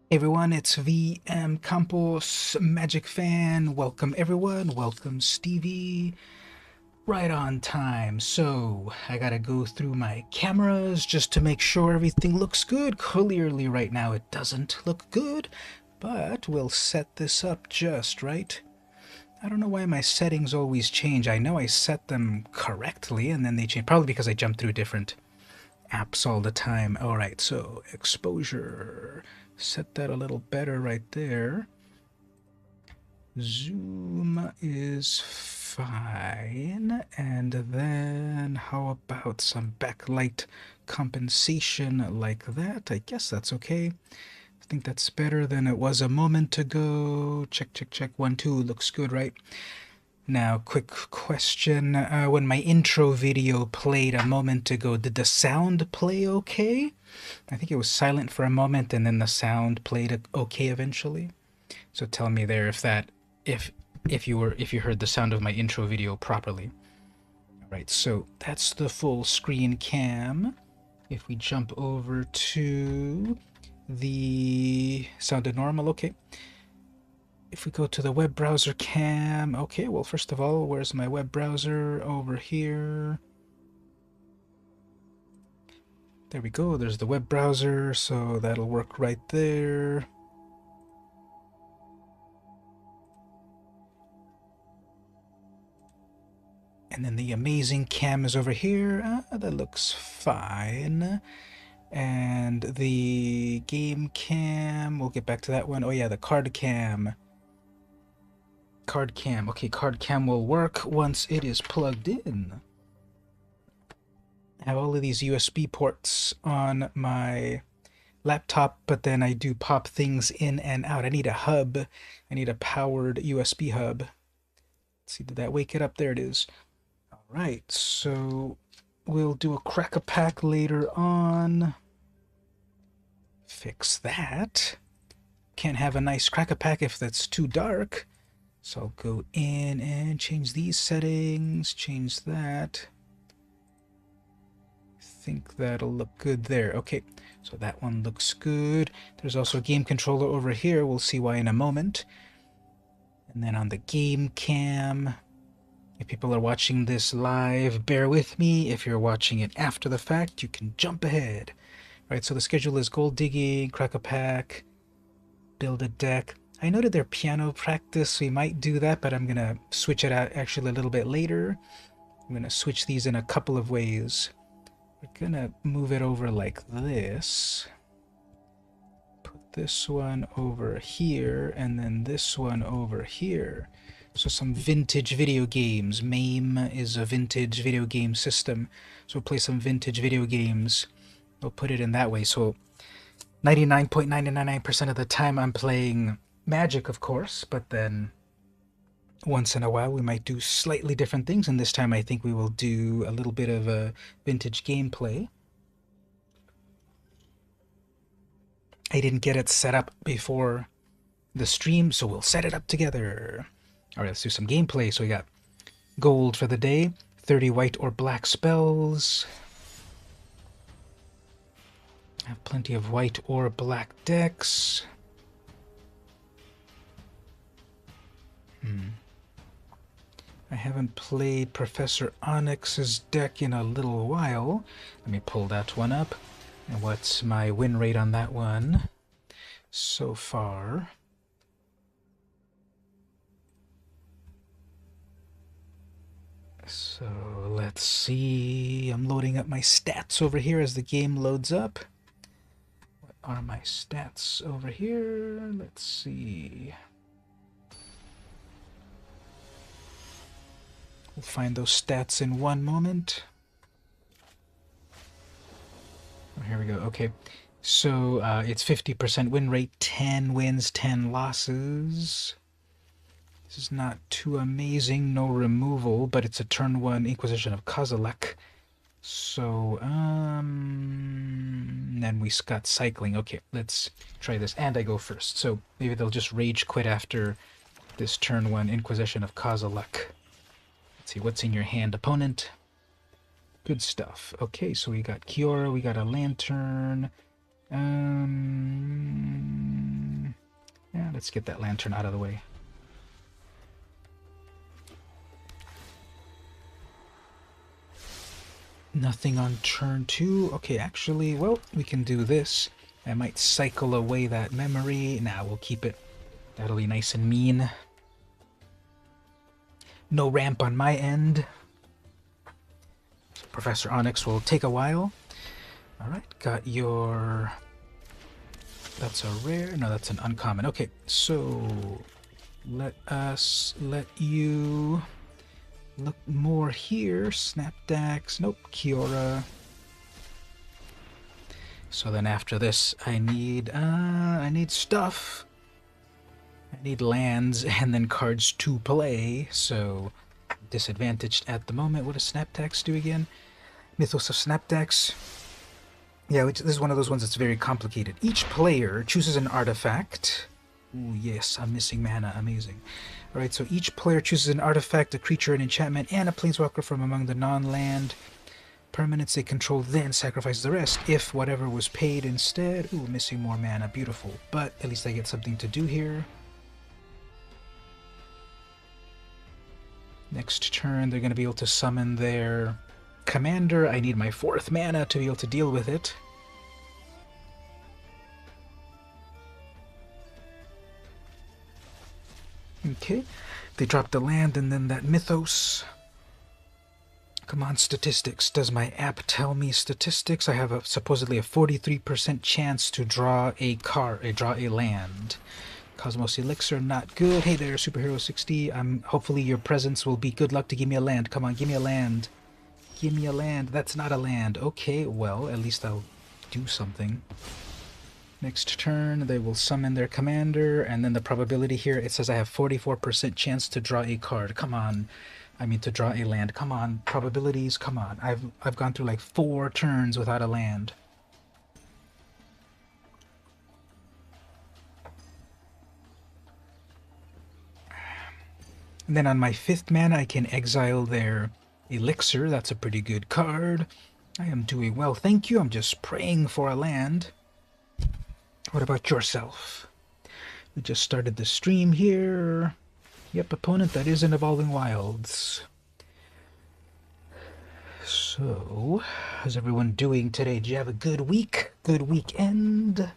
Hey everyone, it's VM Campos, Magic Fan. Welcome everyone. Welcome Stevie. Right on time. So, I gotta go through my cameras just to make sure everything looks good. Clearly, right now it doesn't look good, but we'll set this up just right. I don't know why my settings always change. I know I set them correctly and then they change. Probably because I jump through different apps all the time. All right, so exposure. Set that a little better right there. Zoom is fine. And then how about some backlight compensation like that? I guess that's okay. I think that's better than it was a moment ago. Check, check, check. 1, 2 looks good, right? Now, quick question. When my intro video played a moment ago, did the sound play okay? I think it was silent for a moment and then the sound played okay eventually. So tell me there if if you heard the sound of my intro video properly. All right, so that's the full screen cam. If we jump over to the sounded normal, okay. If we go to the web browser cam, okay, well, first of all, where's my web browser? Over here. There we go, there's the web browser, so that'll work right there. And then the amazing cam is over here. That looks fine. And the game cam, we'll get back to that one. Oh yeah, the card cam. Card cam. Okay, card cam will work once it is plugged in. I have all of these USB ports on my laptop, but then I do pop things in and out. I need a hub. I need a powered USB hub. Let's see, did that wake it up? There it is. All right, so we'll do a crack-a-pack later on. Fix that. Can't have a nice crack-a-pack if that's too dark. So I'll go in and change these settings, change that. I think that'll look good there. Okay, so that one looks good. There's also a game controller over here. We'll see why in a moment. And then on the game cam, if people are watching this live, bear with me. If you're watching it after the fact, you can jump ahead. All right, so the schedule is gold digging, crack a pack, build a deck. I noted their piano practice, so we might do that, but I'm going to switch it out actually a little bit later. I'm going to switch these in a couple of ways. We're going to move it over like this. Put this one over here, and then this one over here. So some vintage video games. MAME is a vintage video game system. So we'll play some vintage video games. We'll put it in that way. So 99.999% of the time I'm playing Magic, of course, but then once in a while we might do slightly different things, and this time I think we will do a little bit of a vintage gameplay. I didn't get it set up before the stream, so we'll set it up together. All right, let's do some gameplay. So we got gold for the day, 30 white or black spells. I have plenty of white or black decks. I haven't played Professor Onyx's deck in a little while. Let me pull that one up. And what's my win rate on that one so far? So let's see. I'm loading up my stats over here as the game loads up. What are my stats over here? Let's see. We'll find those stats in one moment. Oh, here we go. Okay. So it's 50% win rate, 10 wins, 10 losses. This is not too amazing, no removal, but it's a turn 1 Inquisition of Kozilek. So, then we got cycling. Okay, let's try this. And I go first. So maybe they'll just rage quit after this turn 1 Inquisition of Kozilek. Let's see, what's in your hand, opponent? Good stuff. Okay, so we got Kiora, we got a Lantern, Yeah, let's get that lantern out of the way. Nothing on turn 2. Okay, actually, well, we can do this. I might cycle away that memory. Nah, we'll keep it. That'll be nice and mean. No ramp on my end. Professor Onyx will take a while. Alright, got your... That's a rare? No, that's an uncommon. Okay, so... Let us let you... Look more here. Snapdax. Nope. Kiora. So then after this, I need stuff. I need lands and then cards to play. So disadvantaged at the moment. What does Snapdax do again? Mythos of Snapdax. Yeah, this is one of those ones that's very complicated. Each player chooses an artifact. Ooh, yes, I'm missing mana. Amazing. Alright, so each player chooses an artifact, a creature, an enchantment, and a planeswalker from among the non-land permanents they control, then sacrifice the rest if whatever was paid instead. Ooh, missing more mana. Beautiful. But at least I get something to do here. Next turn, they're going to be able to summon their commander. I need my 4th mana to be able to deal with it. Okay, they dropped the land and then that Mythos. Come on, statistics. Does my app tell me statistics? I have supposedly a 43% chance to draw a draw a land. Cosmos Elixir, not good. Hey there, Superhero 60. Hopefully your presence will be good luck to give me a land. Come on, give me a land. Give me a land. That's not a land. Okay, well, at least I'll do something. Next turn, they will summon their commander, and then the probability here, it says I have 44% chance to draw a card. Come on. I mean, to draw a land. Come on. Probabilities, come on. I've gone through like 4 turns without a land. And then on my 5th mana, I can exile their Elixir. That's a pretty good card. I am doing well, thank you. I'm just praying for a land. What about yourself? We just started the stream here. Yep, opponent, that is an Evolving Wilds. So, how's everyone doing today? Did you have a good week? Good weekend?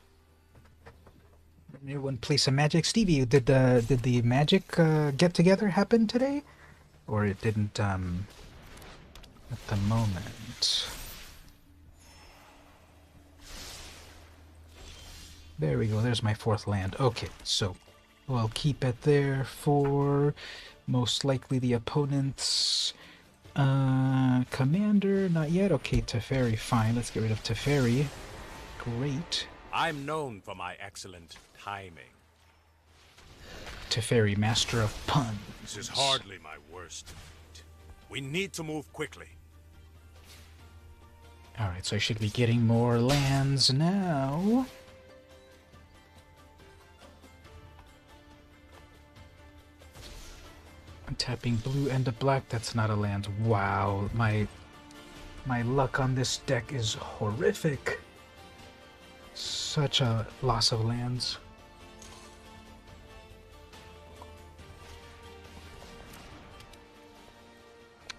Everyone play some Magic? Stevie, did the Magic get-together happen today? Or it didn't, at the moment? There we go, there's my 4th land. Okay, so we'll keep it there for most likely the opponent's commander. Not yet. Okay, Teferi, fine. Let's get rid of Teferi. Great. I'm known for my excellent timing. Teferi, master of puns. This is hardly my worst defeat. We need to move quickly. Alright, so I should be getting more lands now. I'm tapping blue and a black. That's not a land. Wow, my luck on this deck is horrific. Such a loss of lands.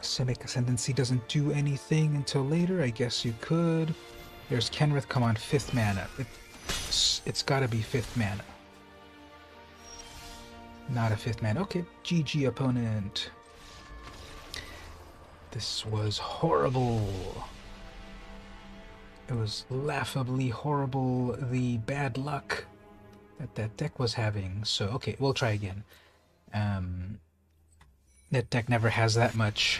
Simic Ascendancy doesn't do anything until later. I guess you could. There's Kenrith. Come on, 5th mana. It's gotta be 5th mana. Not a 5th mana. Okay, GG opponent. This was horrible. It was laughably horrible, the bad luck that deck was having. So, okay, we'll try again. That deck never has that much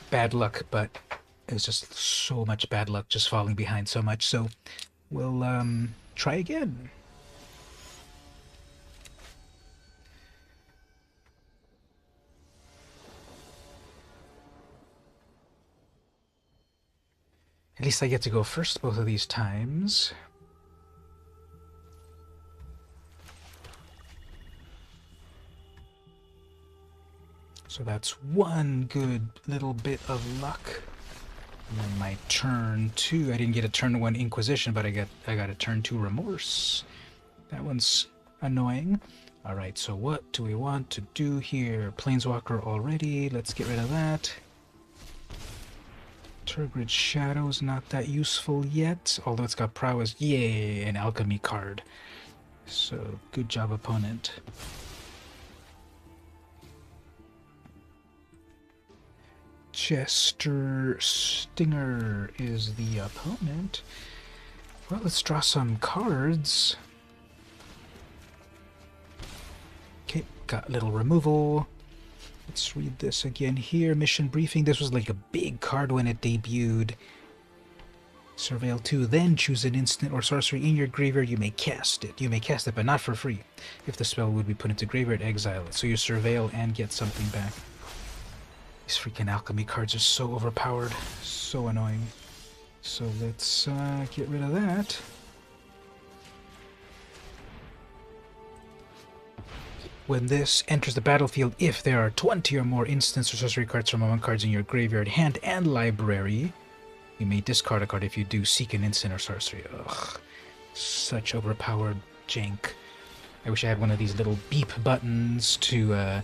bad luck, but it was just so much bad luck just falling behind so much. So, we'll try again. At least I get to go first both of these times. So that's one good little bit of luck. And then my turn 2, I didn't get a turn 1 Inquisition, but I got a turn 2 Remorse. That one's annoying. Alright, so what do we want to do here? Planeswalker already, let's get rid of that. Turgid Shadow's not that useful yet, although it's got prowess. Yay, an alchemy card. So, good job, opponent. Chester Stinger is the opponent. Well, let's draw some cards. Okay, got a little removal. Let's read this again here. Mission briefing. This was like a big card when it debuted. Surveil 2. Then choose an instant or sorcery in your graveyard. You may cast it. You may cast it, but not for free. If the spell would be put into graveyard, exile it. So you surveil and get something back. These freaking alchemy cards are so overpowered. So annoying. So let's get rid of that. When this enters the battlefield, if there are 20 or more instants or sorcery cards from among cards in your graveyard, hand, and library, you may discard a card. If you do, seek an instant or sorcery. Ugh. Such overpowered jank. I wish I had one of these little beep buttons to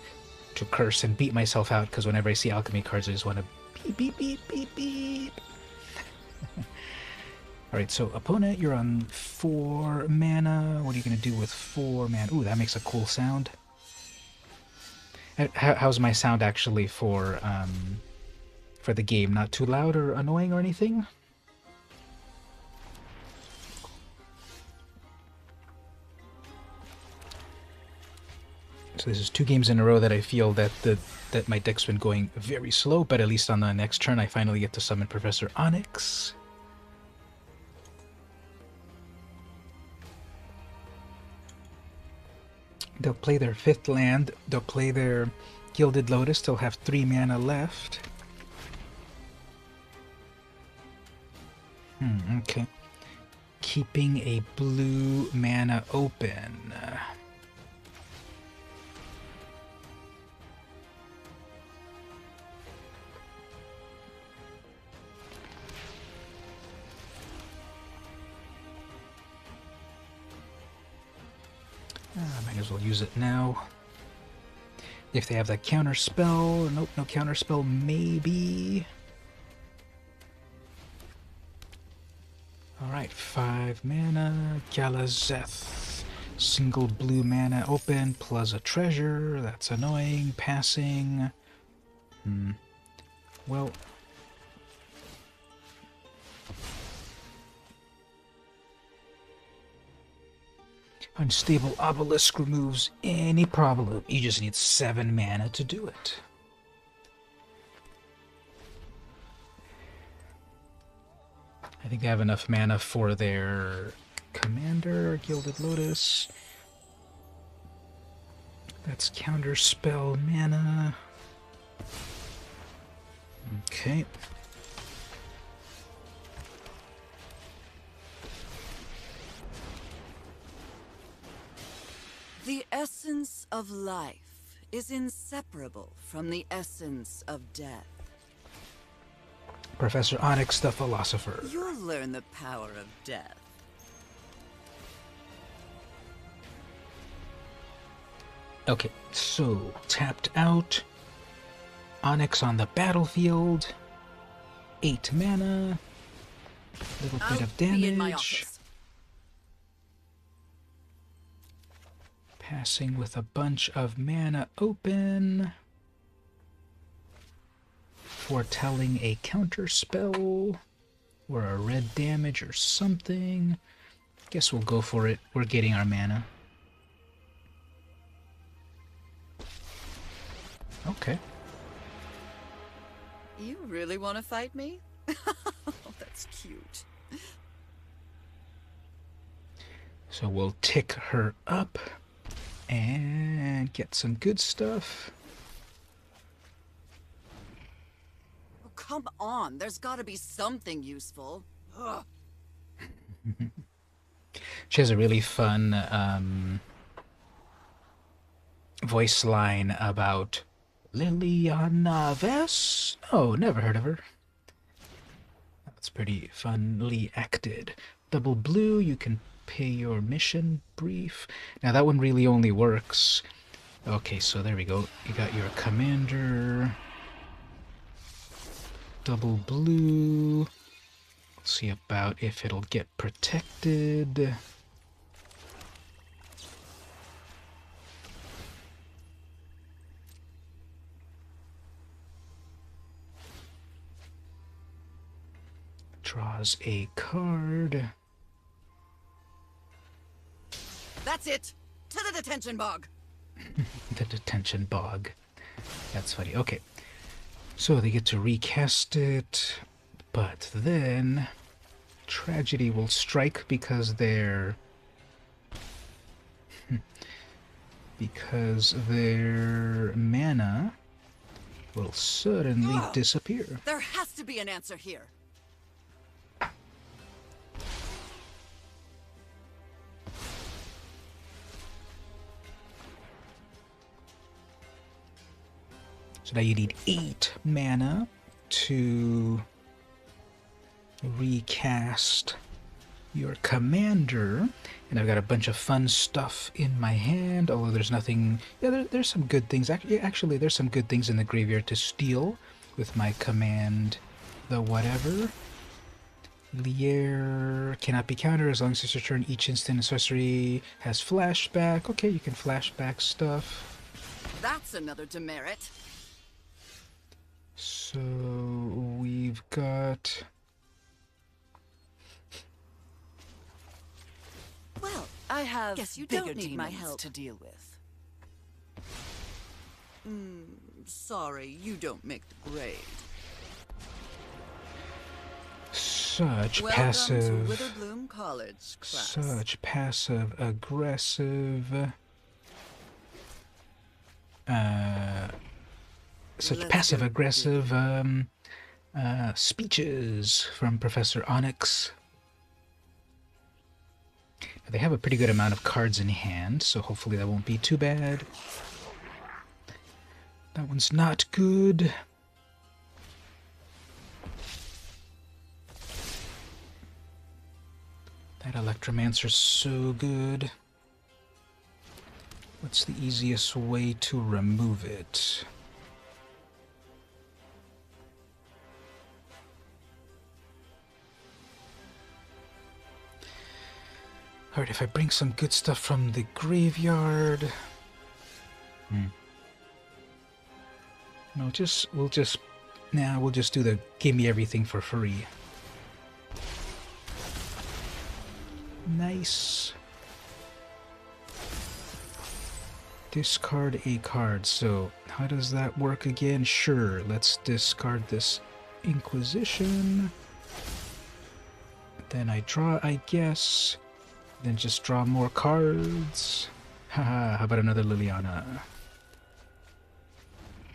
curse and beat myself out, because whenever I see alchemy cards, I just want to beep, beep, beep, beep, beep. Alright, so opponent, you're on 4 mana. What are you going to do with 4 mana? Ooh, that makes a cool sound. How's my sound actually for the game? Not too loud or annoying or anything? So this is 2 games in a row that I feel that that my deck's been going very slow, but at least on the next turn I finally get to summon Professor Onyx. They'll play their 5th land, they'll play their Gilded Lotus, they'll have 3 mana left. Okay. Keeping a blue mana open. I might as well use it now. If they have that counter spell, nope, no counter spell, maybe. Alright, 5 mana, Galazeth. Single blue mana open, plus a treasure, that's annoying. Passing. Well. Unstable Obelisk removes any problem. You just need 7 mana to do it. I think they have enough mana for their commander, Gilded Lotus. That's counterspell mana. Okay. The essence of life is inseparable from the essence of death. Professor Onyx the Philosopher. You'll learn the power of death. Okay, so tapped out. Onyx on the battlefield. 8 mana. Little bit of damage. Be in my office. Passing with a bunch of mana open. Foretelling a counter spell. Or a red damage or something. Guess we'll go for it. We're getting our mana. Okay. You really want to fight me? That's cute. So we'll tick her up and get some good stuff. Oh, come on, there's got to be something useful. Ugh. She has a really fun voice line about Liliana Vess? Oh, never heard of her. pretty funly acted. Double blue, you can pay your mission brief. Now that one really only works. Okay, so there we go. You got your commander. Double blue. Let's see about if it'll get protected. Draws a card. That's it! To the detention bog! The detention bog. That's funny. Okay. So they get to recast it, but then tragedy will strike because their mana will suddenly disappear. There has to be an answer here. So now you need 8 mana to recast your commander. And I've got a bunch of fun stuff in my hand, although there's nothing... Yeah, there's some good things. Actually, there's some good things in the graveyard to steal with my command, the whatever. Lier cannot be countered as long as it's your turn. Each instant and sorcery has flashback. Okay, you can flashback stuff. That's another demerit. So we've got... Well, I have Guess you bigger don't need my demons help to deal with. Sorry, you don't make the grade. Such Welcome passive... to Witherbloom College, class. Such passive-aggressive... such Let's passive-aggressive speeches from Professor Onyx. They have a pretty good amount of cards in hand, so hopefully that won't be too bad. That one's not good. That Electromancer's so good. What's the easiest way to remove it? Alright, if I bring some good stuff from the graveyard... No, we'll just do the give me everything for free. Nice. Discard a card. So, how does that work again? Sure, let's discard this Inquisition. Then I draw, I guess. Then just draw more cards. Haha, how about another Liliana?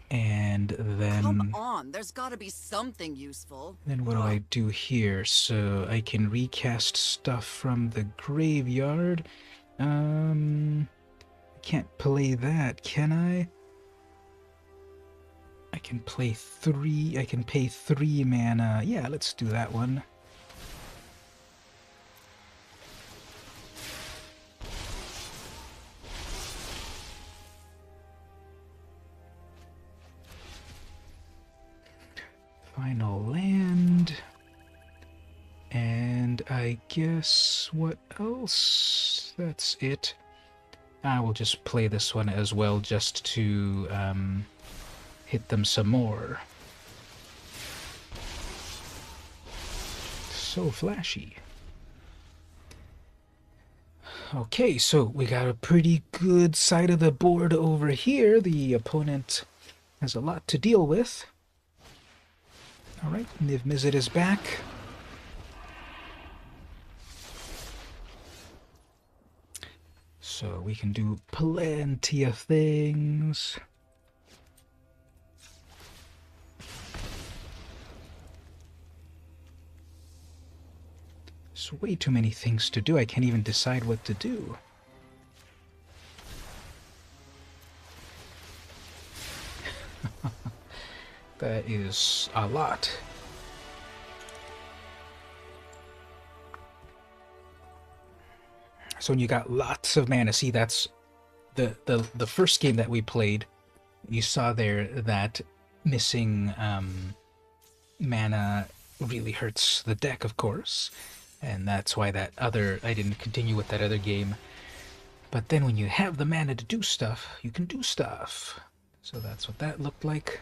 And then... Come on, there's gotta be something useful. Then what do I do here? So I can recast stuff from the graveyard. I can't play that, can I? I can play 3, I can pay 3 mana. Yeah, let's do that one. Final land. And I guess what else? That's it. I will just play this one as well just to hit them some more. So flashy. Okay, so we got a pretty good side of the board over here. The opponent has a lot to deal with. Alright, Niv Mizzet is back. So we can do plenty of things. There's way too many things to do. I can't even decide what to do. That is a lot. So when you got lots of mana, see, that's the first game that we played. You saw there that missing mana really hurts the deck, of course, and that's why I didn't continue with that other game. But then when you have the mana to do stuff, you can do stuff. So that's what that looked like.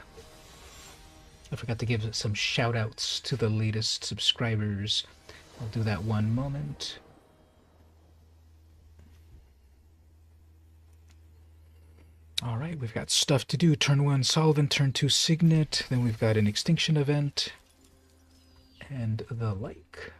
I forgot to give some shout outs to the latest subscribers. I'll do that one moment. Alright, we've got stuff to do. Turn 1 Solvent, turn 2 Signet, then we've got an Extinction event, and the like.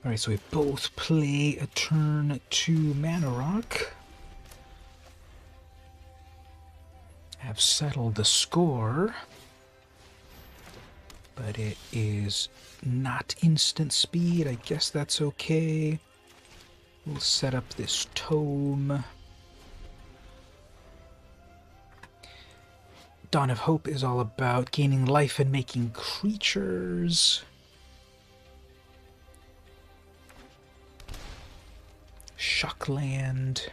Alright, so we both play a turn 2 Mana Rock. Have settled the score, but it is not instant speed. I guess that's okay. We'll set up this tome. Dawn of Hope is all about gaining life and making creatures. Shockland.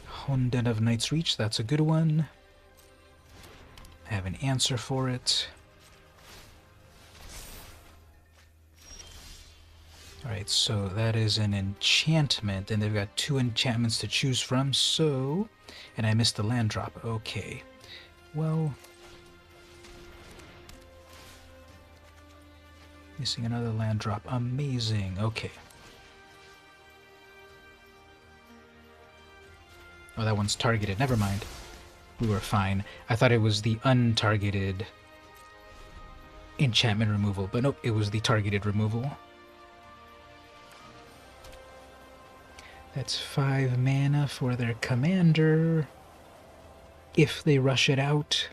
Honden of Night's Reach, that's a good one. I have an answer for it. Alright, so that is an enchantment, and they've got 2 enchantments to choose from, so... And I missed the land drop, okay. Well... Missing another land drop, amazing, okay. Oh, that one's targeted. Never mind. We were fine. I thought it was the untargeted enchantment removal, but nope, it was the targeted removal. That's 5 mana for their commander. If they rush it out.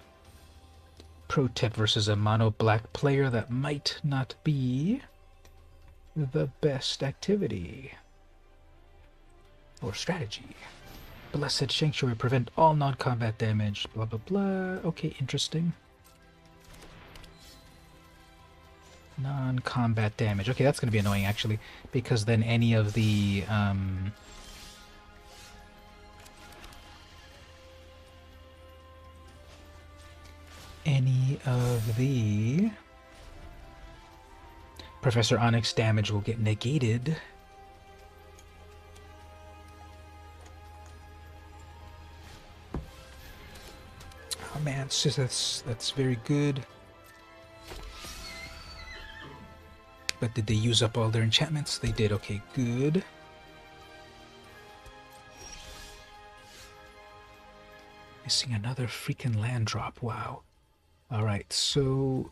Pro tip versus a mono black player, that might not be the best activity. Or strategy. Blessed Sanctuary, prevent all non-combat damage, blah blah blah. Okay, interesting. Non-combat damage. Okay, that's going to be annoying actually, because then any of the Professor Onyx damage will get negated. Oh man, it's just that's very good. But did they use up all their enchantments? They did. Okay, good. Missing another freaking land drop. Wow. Alright, so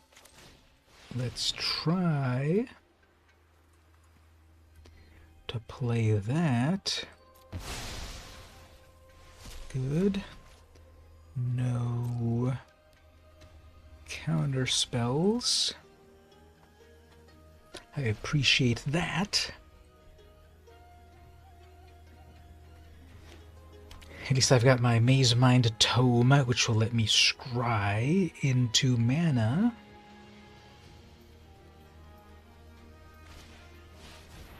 let's try to play that. Good. No counter spells. I appreciate that. At least I've got my Maze Mind Tome, which will let me scry into mana.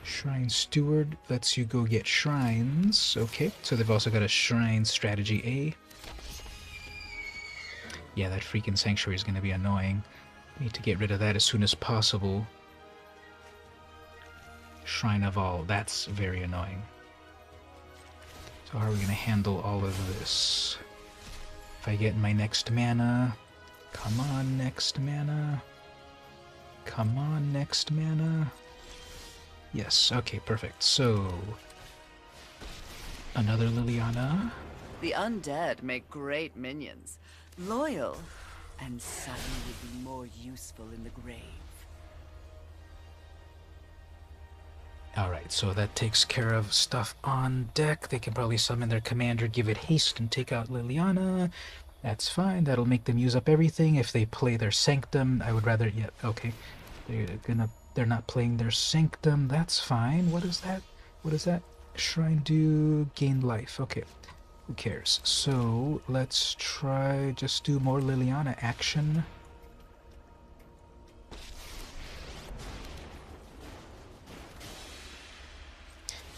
Shrine Steward lets you go get shrines. Okay, so they've also got a Shrine Strategy A. Yeah, that freaking Sanctuary is going to be annoying. Need to get rid of that as soon as possible. Shrine of All, that's very annoying. So how are we going to handle all of this? If I get my next mana... Come on, next mana. Come on, next mana. Yes, okay, perfect. So... Another Liliana. The undead make great minions. Loyal, and some would be more useful in the grave. Alright, so that takes care of stuff on deck. They can probably summon their commander, give it haste, and take out Liliana. That's fine. That'll make them use up everything. If they play their Sanctum, I would rather... Yeah, okay. They're not playing their Sanctum. That's fine. What is that? What does that shrine do? Gain life. Okay. Who cares? So let's try just do more Liliana action.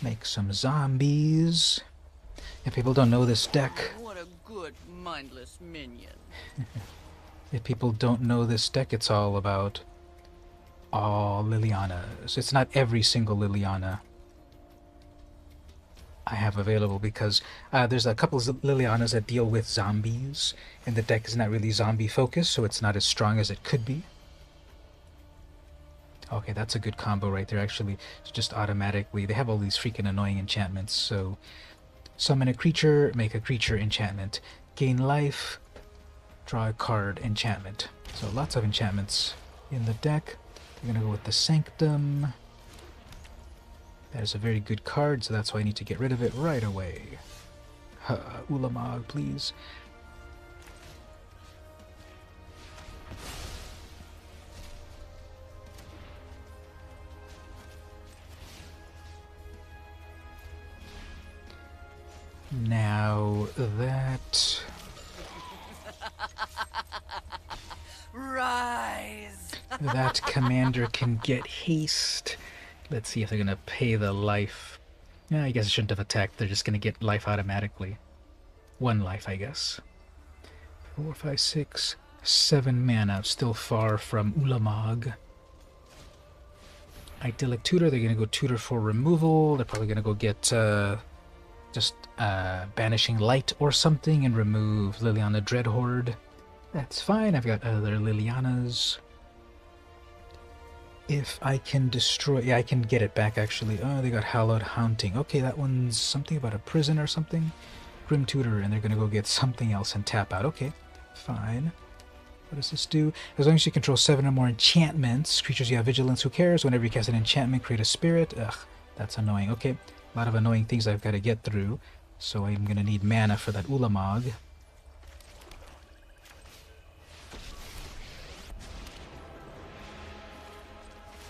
Make some zombies. If people don't know this deck, What a good, mindless minion. if people don't know this deck, it's all about all Lilianas. It's not every single Liliana I have available because there's a couple of Lilianas that deal with zombies, and the deck is not really zombie focused, so it's not as strong as it could be. Okay, that's a good combo right there, actually. It's just automatically, they have all these freaking annoying enchantments, so summon a creature, make a creature enchantment. Gain life, draw a card, enchantment. So lots of enchantments in the deck. We're gonna go with the Sanctum. That is a very good card, so that's why I need to get rid of it right away. Ulamog, please. Now that... Rise! that commander can get haste. Let's see if they're going to pay the life. Yeah, I guess I shouldn't have attacked. They're just going to get life automatically. 1 life, I guess. 4, 5, 6, 7 mana. Still far from Ulamog. Idyllic Tutor. They're going to go Tutor for removal. They're probably going to go get just Banishing Light or something and remove Liliana Dreadhorde. That's fine. I've got other Lilianas. If I can destroy... yeah, I can get it back, actually. Oh, they got Hallowed Haunting. Okay, that one's something about a prison or something. Grim Tutor, and they're going to go get something else and tap out. Okay, fine. What does this do? As long as you control 7 or more enchantments, creatures you have vigilance, who cares? Whenever you cast an enchantment, create a spirit. Ugh, that's annoying. Okay, a lot of annoying things I've got to get through. So I'm going to need mana for that Ulamog.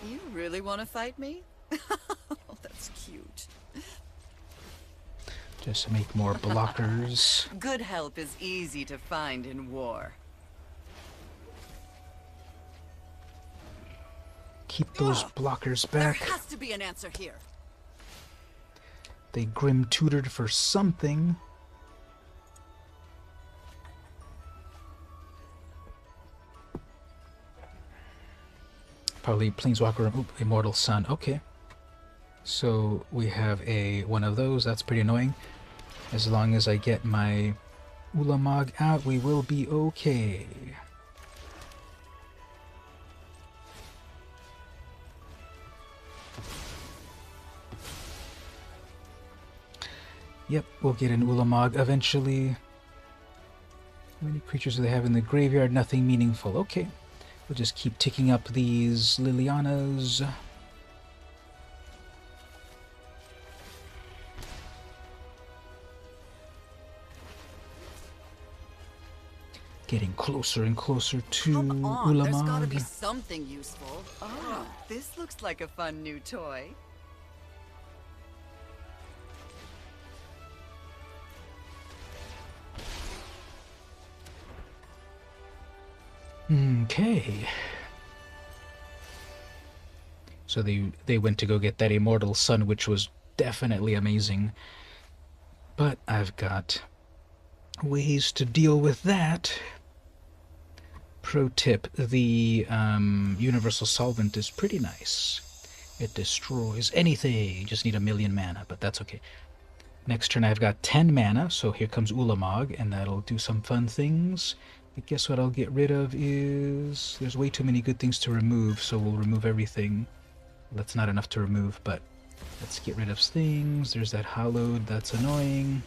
You really want to fight me? That's cute. Just make more blockers. Good help is easy to find in war. Keep those blockers There back. has to be an answer here. They Grim Tutored for something. Probably Planeswalker, Immortal Sun. Okay. So we have one of those. That's pretty annoying. As long as I get my Ulamog out, we will be okay. Yep, we'll get an Ulamog eventually. How many creatures do they have in the graveyard? Nothing meaningful. Okay. We'll just keep ticking up these Lilianas. Getting closer and closer to Come on, there's gotta be Ulamog. something useful. Oh, this looks like a fun new toy. Okay. So they went to go get that Immortal Sun, which was definitely amazing. But I've got ways to deal with that. Pro tip, the Universal Solvent is pretty nice. It destroys anything. You just need 1,000,000 mana, but that's okay. Next turn I've got 10 mana, so here comes Ulamog, and that'll do some fun things. But guess what I'll get rid of is... there's way too many good things to remove, so we'll remove everything. That's not enough to remove, but let's get rid of things. There's that Hallowed, that's annoying.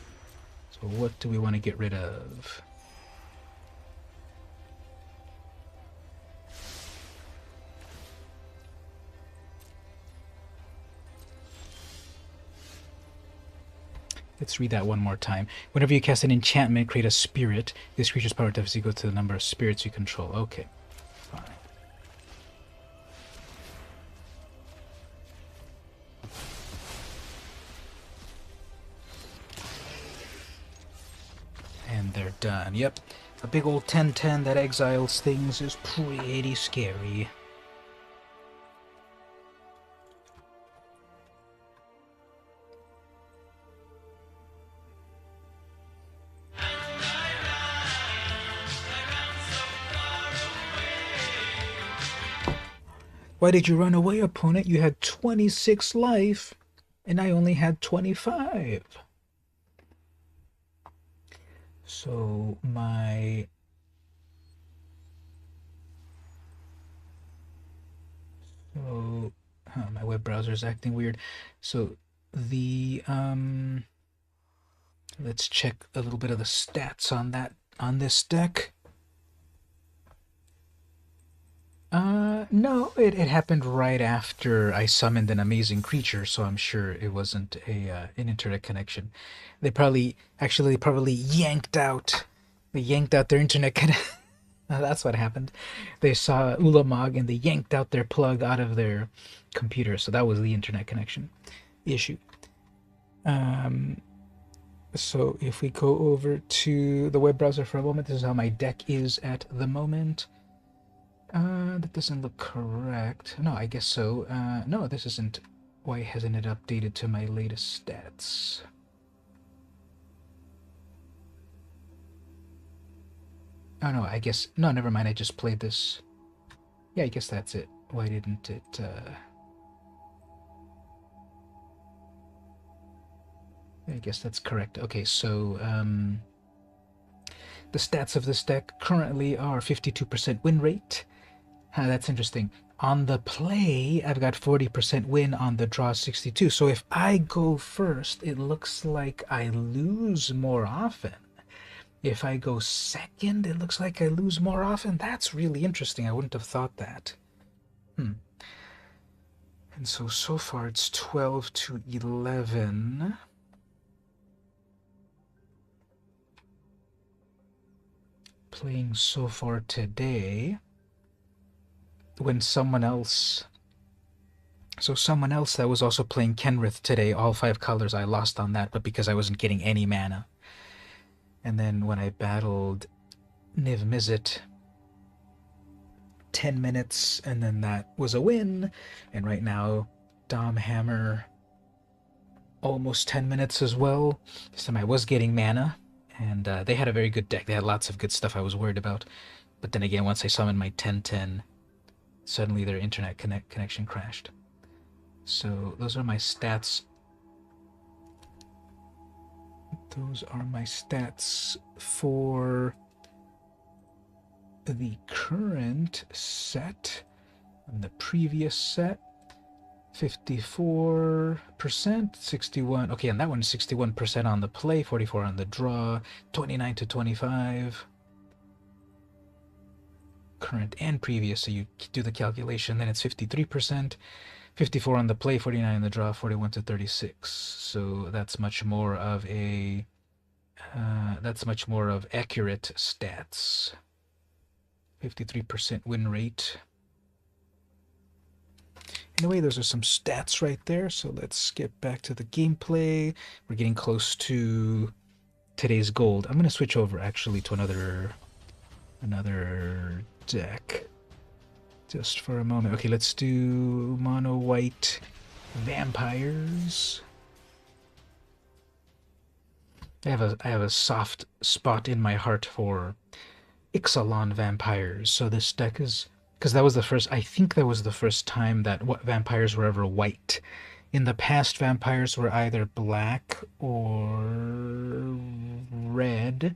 So what do we want to get rid of? Let's read that one more time. Whenever you cast an enchantment, create a spirit. This creature's power deficit equal to the number of spirits you control. Okay, fine. done. Yep. A big old 10-10 that exiles things is pretty scary. Why did you run away, opponent? You had 26 life, and I only had 25. So my my web browser is acting weird. So the let's check a little bit of the stats on this deck. No, it happened right after I summoned an amazing creature, so I'm sure it wasn't an internet connection. They probably yanked out their internet connection. That's what happened. They saw Ulamog and they yanked out their plug out of their computer, so that was the internet connection issue. So if we go over to the web browser for a moment, this is how my deck is at the moment. That doesn't look correct. No, I guess so. No, this isn't. Why hasn't it updated to my latest stats? Oh no, I guess, no, never mind, I just played this. Yeah, I guess that's it. Why didn't it, I guess that's correct. Okay, so, the stats of this deck currently are 52% win rate. That's interesting. On the play, I've got 40% win, on the draw 62. So if I go first, it looks like I lose more often. If I go second, it looks like I lose more often. That's really interesting. I wouldn't have thought that. And so far it's 12 to 11. Playing so far today. When someone else that was also playing Kenrith today, all 5 colors, I lost on that, but because I wasn't getting any mana. And then when I battled Niv Mizzet, 10 minutes, and then that was a win. And right now, Dom Hammer, almost 10 minutes as well. This time I was getting mana, and they had a very good deck. They had lots of good stuff I was worried about. But then again, once I summoned my 10-10, suddenly their internet connection crashed. So those are my stats. Those are my stats for the current set. And the previous set, 54%, 61. Okay, and that one is 61% on the play, 44 on the draw, 29 to 25. Current and previous, so you do the calculation, then it's 53%, 54 on the play, 49 on the draw, 41 to 36. So that's much more of a accurate stats. 53% win rate. Anyway, those are some stats right there. So let's get back to the gameplay. We're getting close to today's gold. I'm going to switch over actually to another deck just for a moment. Okay, let's do mono white vampires. I have a soft spot in my heart for Ixalan vampires. So this deck is, because that was the first, I think that was the first time that vampires were ever white. In the past, vampires were either black or red,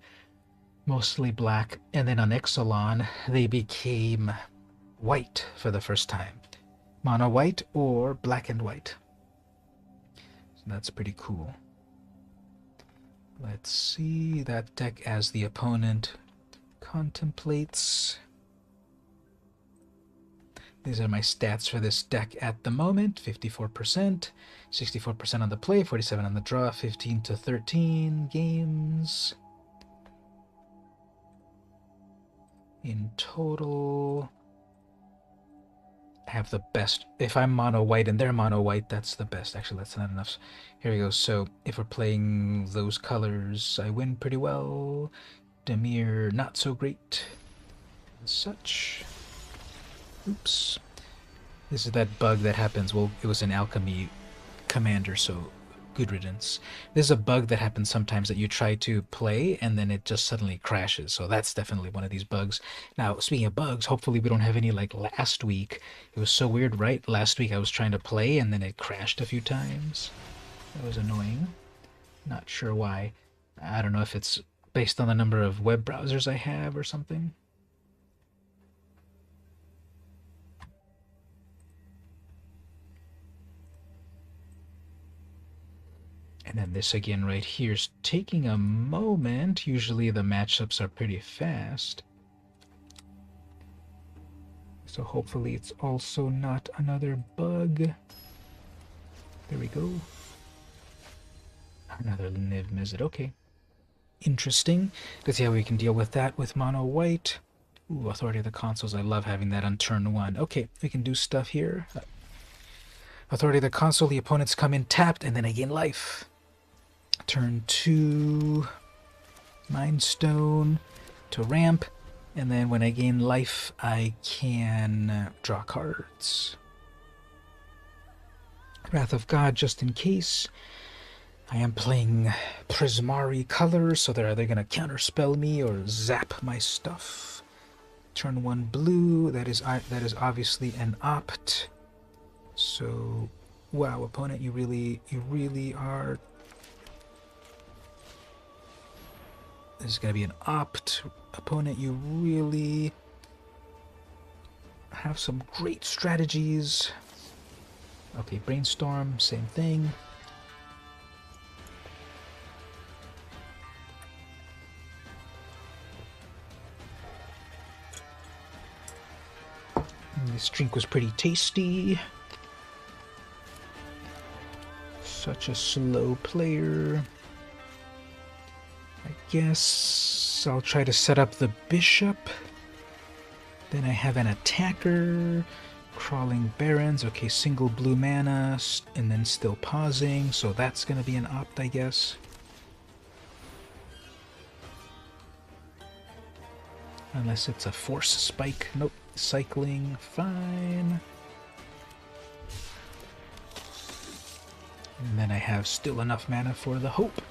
mostly black, and then on Ixalan, they became white for the first time. Mono white or black and white. So that's pretty cool. Let's see that deck as the opponent contemplates. These are my stats for this deck at the moment. 54%, 64% on the play, 47 on the draw, 15 to 13 games. In total, I have the best. If I'm mono white and they're mono white, that's the best. Actually, that's not enough. Here we go. So if we're playing those colors, I win pretty well. Demir, not so great. And such. Oops. This is that bug that happens. Well, it was an alchemy commander, so good riddance. This is a bug that happens sometimes that you try to play and then it just suddenly crashes. So that's definitely one of these bugs. Now, speaking of bugs, hopefully we don't have any like last week. It was so weird, right? Last week I was trying to play and then it crashed a few times. That was annoying. Not sure why. I don't know if it's based on the number of web browsers I have or something. And then this again right here is taking a moment. Usually the matchups are pretty fast. So hopefully it's also not another bug. There we go. Another Niv Mizzet. Okay. Interesting. Let's see how we can deal with that with mono white. Ooh, Authority of the Consuls. I love having that on turn 1. Okay, we can do stuff here. Authority of the Consul. The opponents come in tapped and then I gain life. Turn 2, Mind Stone to ramp, and then when I gain life, I can draw cards. Wrath of God, just in case. I am playing Prismari colors, so they're either going to counterspell me or zap my stuff. Turn 1 blue, that is obviously an opt. So, wow, opponent, you really are. This is going to be an opt. Opponent, you really have some great strategies. Okay, Brainstorm, same thing. This drink was pretty tasty. Such a slow player. I guess I'll try to set up the bishop. Then I have an attacker, crawling barons. Okay, single blue mana, and then still pausing. So that's going to be an opt, I guess. Unless it's a force spike. Nope, cycling, fine. And then I have still enough mana for the hope.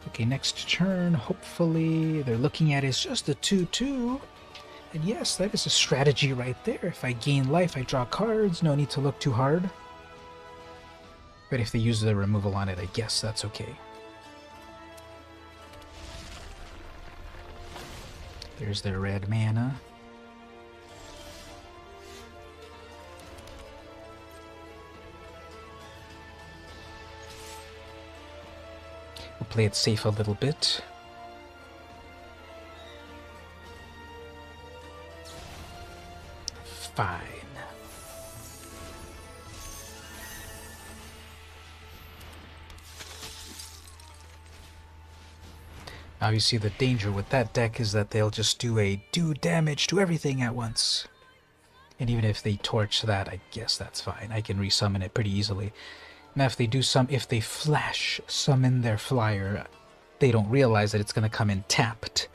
Okay, next turn, hopefully they're looking at is just a 2-2. And yes, that is a strategy right there. If I gain life, I draw cards. No need to look too hard. But if they use the removal on it, I guess that's okay. There's their red mana. We'll play it safe a little bit. Fine. Obviously the danger with that deck is that they'll just do damage to everything at once. And even if they torch that, I guess that's fine. I can resummon it pretty easily. Now if they flash summon their flyer, they don't realize that it's going to come in tapped.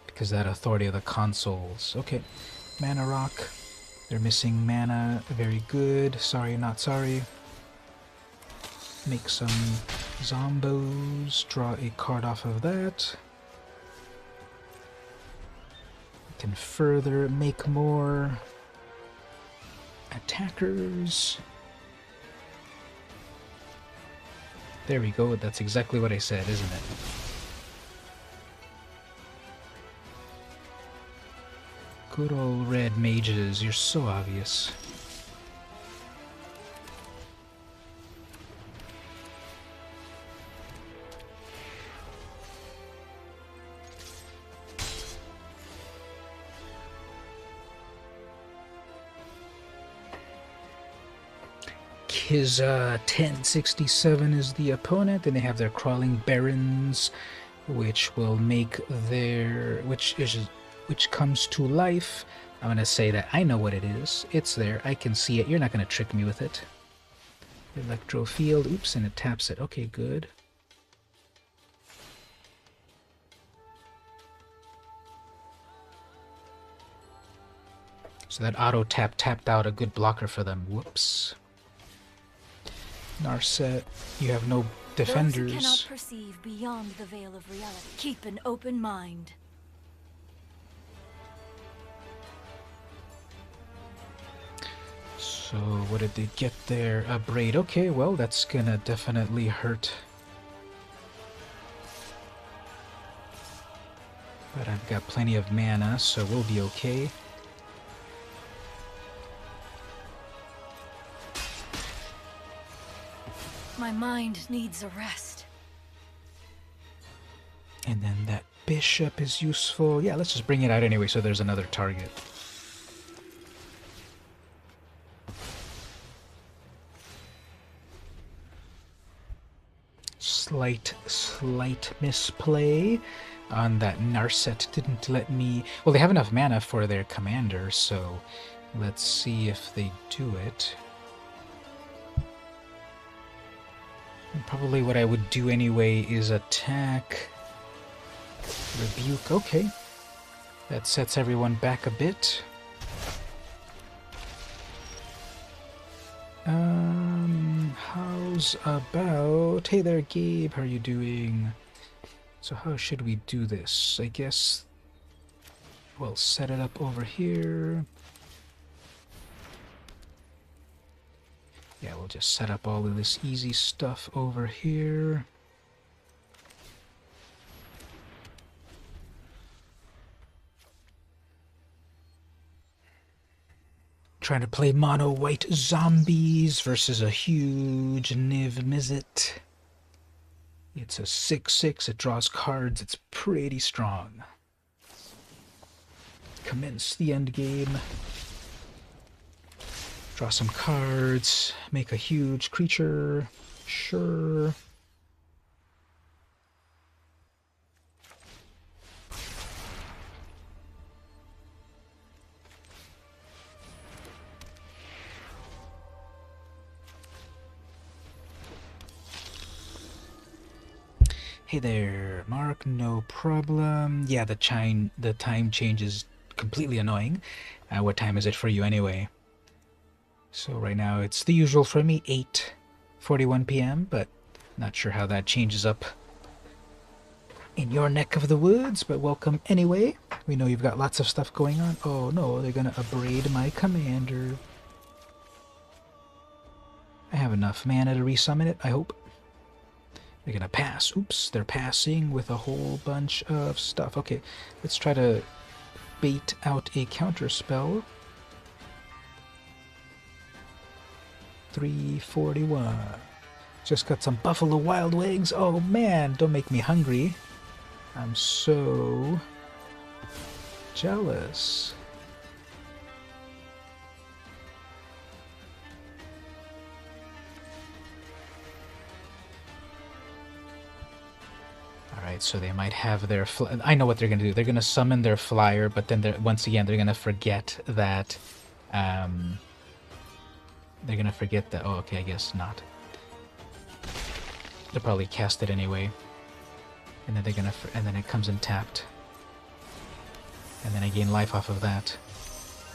Because that Authority of the Consuls. Okay, Mana Rock. They're missing mana. Very good. Sorry, not sorry. Make some zombos. Draw a card off of that. Can further make more attackers. There we go. That's exactly what I said, isn't it? Good old red mages. You're so obvious. His 1067 is the opponent, and they have their crawling barons, which will make their which comes to life. I'm gonna say that I know what it is. It's there. I can see it. You're not gonna trick me with it. Electro field. Oops, and it taps it. Okay, good. So that auto tap tapped out a good blocker for them. Whoops. Narset, you have no defenders. Those who cannot perceive beyond the veil of reality, keep an open mind. So what did they get there? A braid. Okay, well that's gonna definitely hurt. But I've got plenty of mana, so we'll be okay. My mind needs a rest. And then that bishop is useful. Yeah, let's just bring it out anyway so there's another target. Slight misplay on that Narset. Didn't let me... Well, they have enough mana for their commander, so let's see if they do it. And probably what I would do anyway is attack, rebuke. Okay, that sets everyone back a bit. How's about... Hey there, Gabe, how are you doing? So how should we do this? I guess we'll set it up over here. Yeah, we'll just set up all of this easy stuff over here. Trying to play mono white zombies versus a huge Niv Mizzet. It's a 6/6, it draws cards, it's pretty strong. Commence the end game. Draw some cards, make a huge creature, sure. Hey there, Mark, no problem. Yeah, the time change is completely annoying. What time is it for you anyway? So right now it's the usual for me, 8:41 p.m., but not sure how that changes up in your neck of the woods, but welcome anyway. We know you've got lots of stuff going on. Oh no, they're gonna abrade my commander. I have enough mana to resummon it, I hope. They're gonna pass. Oops, they're passing with a whole bunch of stuff. Okay, let's try to bait out a counter spell. 341. Just got some buffalo wild wings. Oh man, don't make me hungry. I'm so jealous. Alright, so they might have their... I know what they're going to do. They're going to summon their flyer, but then once again, they're going to forget that... they're going to forget that... Oh, okay, I guess not. They'll probably cast it anyway. And then they're going to... And then it comes in tapped. And then I gain life off of that.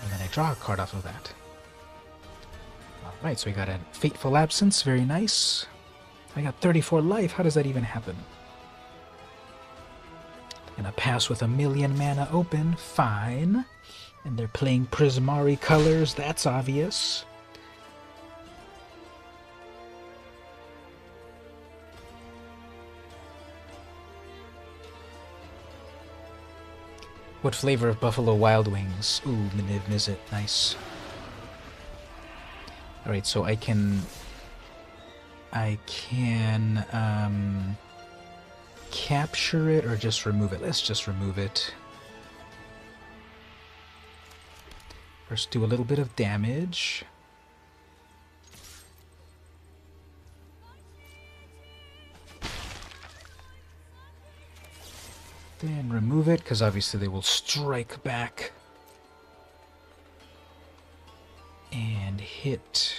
And then I draw a card off of that. Alright, so we got a Fateful Absence. Very nice. I got 34 life. How does that even happen? Gonna pass with 1,000,000 mana open. Fine. And they're playing Prismari colors. That's obvious. What flavor of Buffalo Wild Wings? Ooh, Niv Mizzet. Nice. Alright, so I can capture it or just remove it. Let's just remove it. First do a little bit of damage. Then remove it, because obviously they will strike back and hit.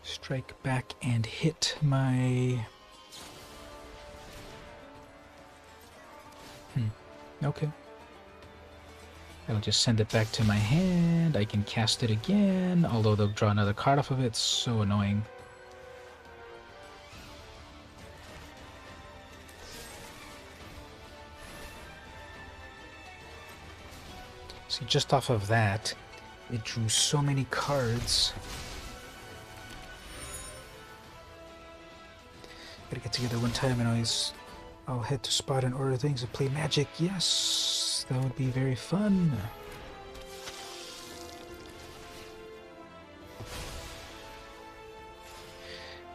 Strike back and hit my... Okay. It'll just send it back to my hand. I can cast it again, although they'll draw another card off of it. It's so annoying. See, just off of that, it drew so many cards. Gotta get together one time and I'll head to spot and order things and play Magic. Yes, that would be very fun.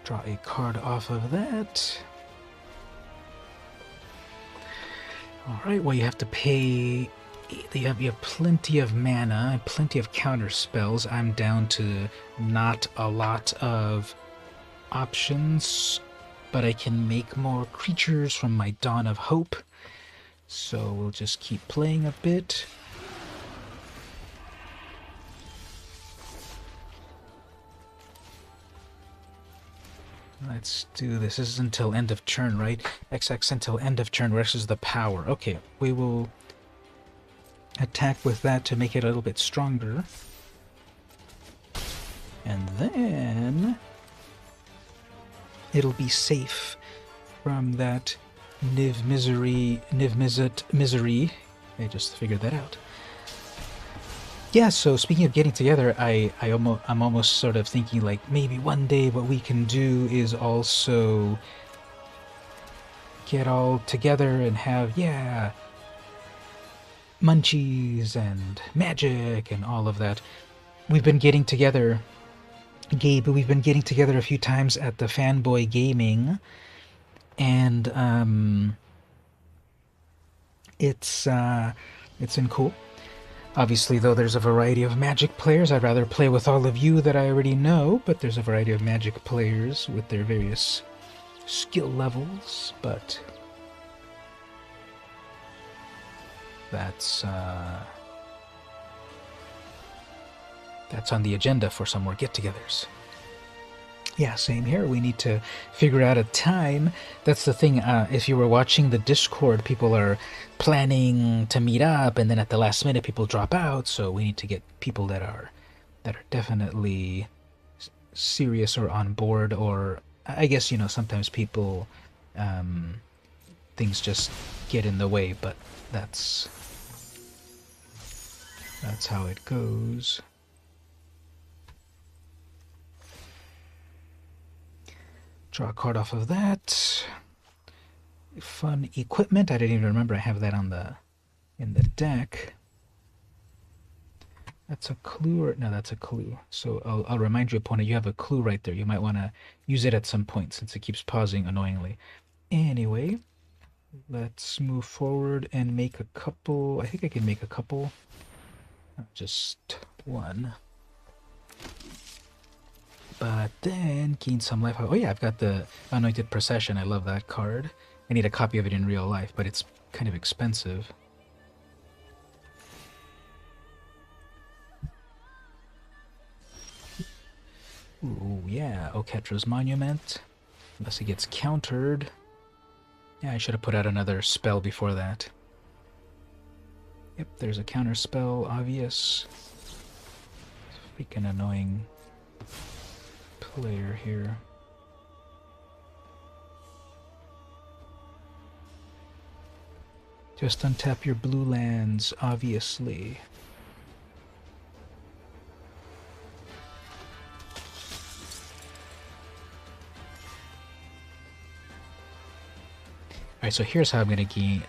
Draw a card off of that. Alright, well, you have to pay. You have plenty of mana and plenty of counter spells. I'm down to not a lot of options, but I can make more creatures from my Dawn of Hope. So we'll just keep playing a bit. Let's do this. This is until end of turn, right? XX until end of turn versus the power. Okay, we will attack with that to make it a little bit stronger. And then it'll be safe from that misery. I just figured that out. Yeah, so speaking of getting together, I'm almost sort of thinking like maybe one day what we can do is also get all together and have, yeah, munchies and magic and all of that. We've been getting together, Gabe, we've been getting together a few times at the Fanboy Gaming, and it's been cool. Obviously, though, there's a variety of Magic players. I'd rather play with all of you that I already know, but there's a variety of Magic players with their various skill levels, but that's on the agenda for some more get-togethers. Yeah, same here. We need to figure out a time. That's the thing. If you were watching the Discord, people are planning to meet up, and then at the last minute, people drop out. So we need to get people that are definitely serious or on board. Or I guess, you know, sometimes people things just get in the way, but that's how it goes. Draw a card off of that. Fun equipment. I didn't even remember I have that on in the deck. That's a clue, or no, that's a clue. So I'll remind you, opponent, you have a clue right there. You might want to use it at some point since it keeps pausing annoyingly. Anyway, let's move forward and make a couple. I think I can make a couple. Not just one. But then gain some life. Oh yeah, I've got the Anointed Procession. I love that card. I need a copy of it in real life, but it's kind of expensive. Ooh, yeah, Oketra's Monument. Unless it gets countered. Yeah, I should have put out another spell before that. Yep, there's a counter spell, obvious. Freaking annoying player here. Just untap your blue lands, obviously. Alright, so here's how I'm gonna get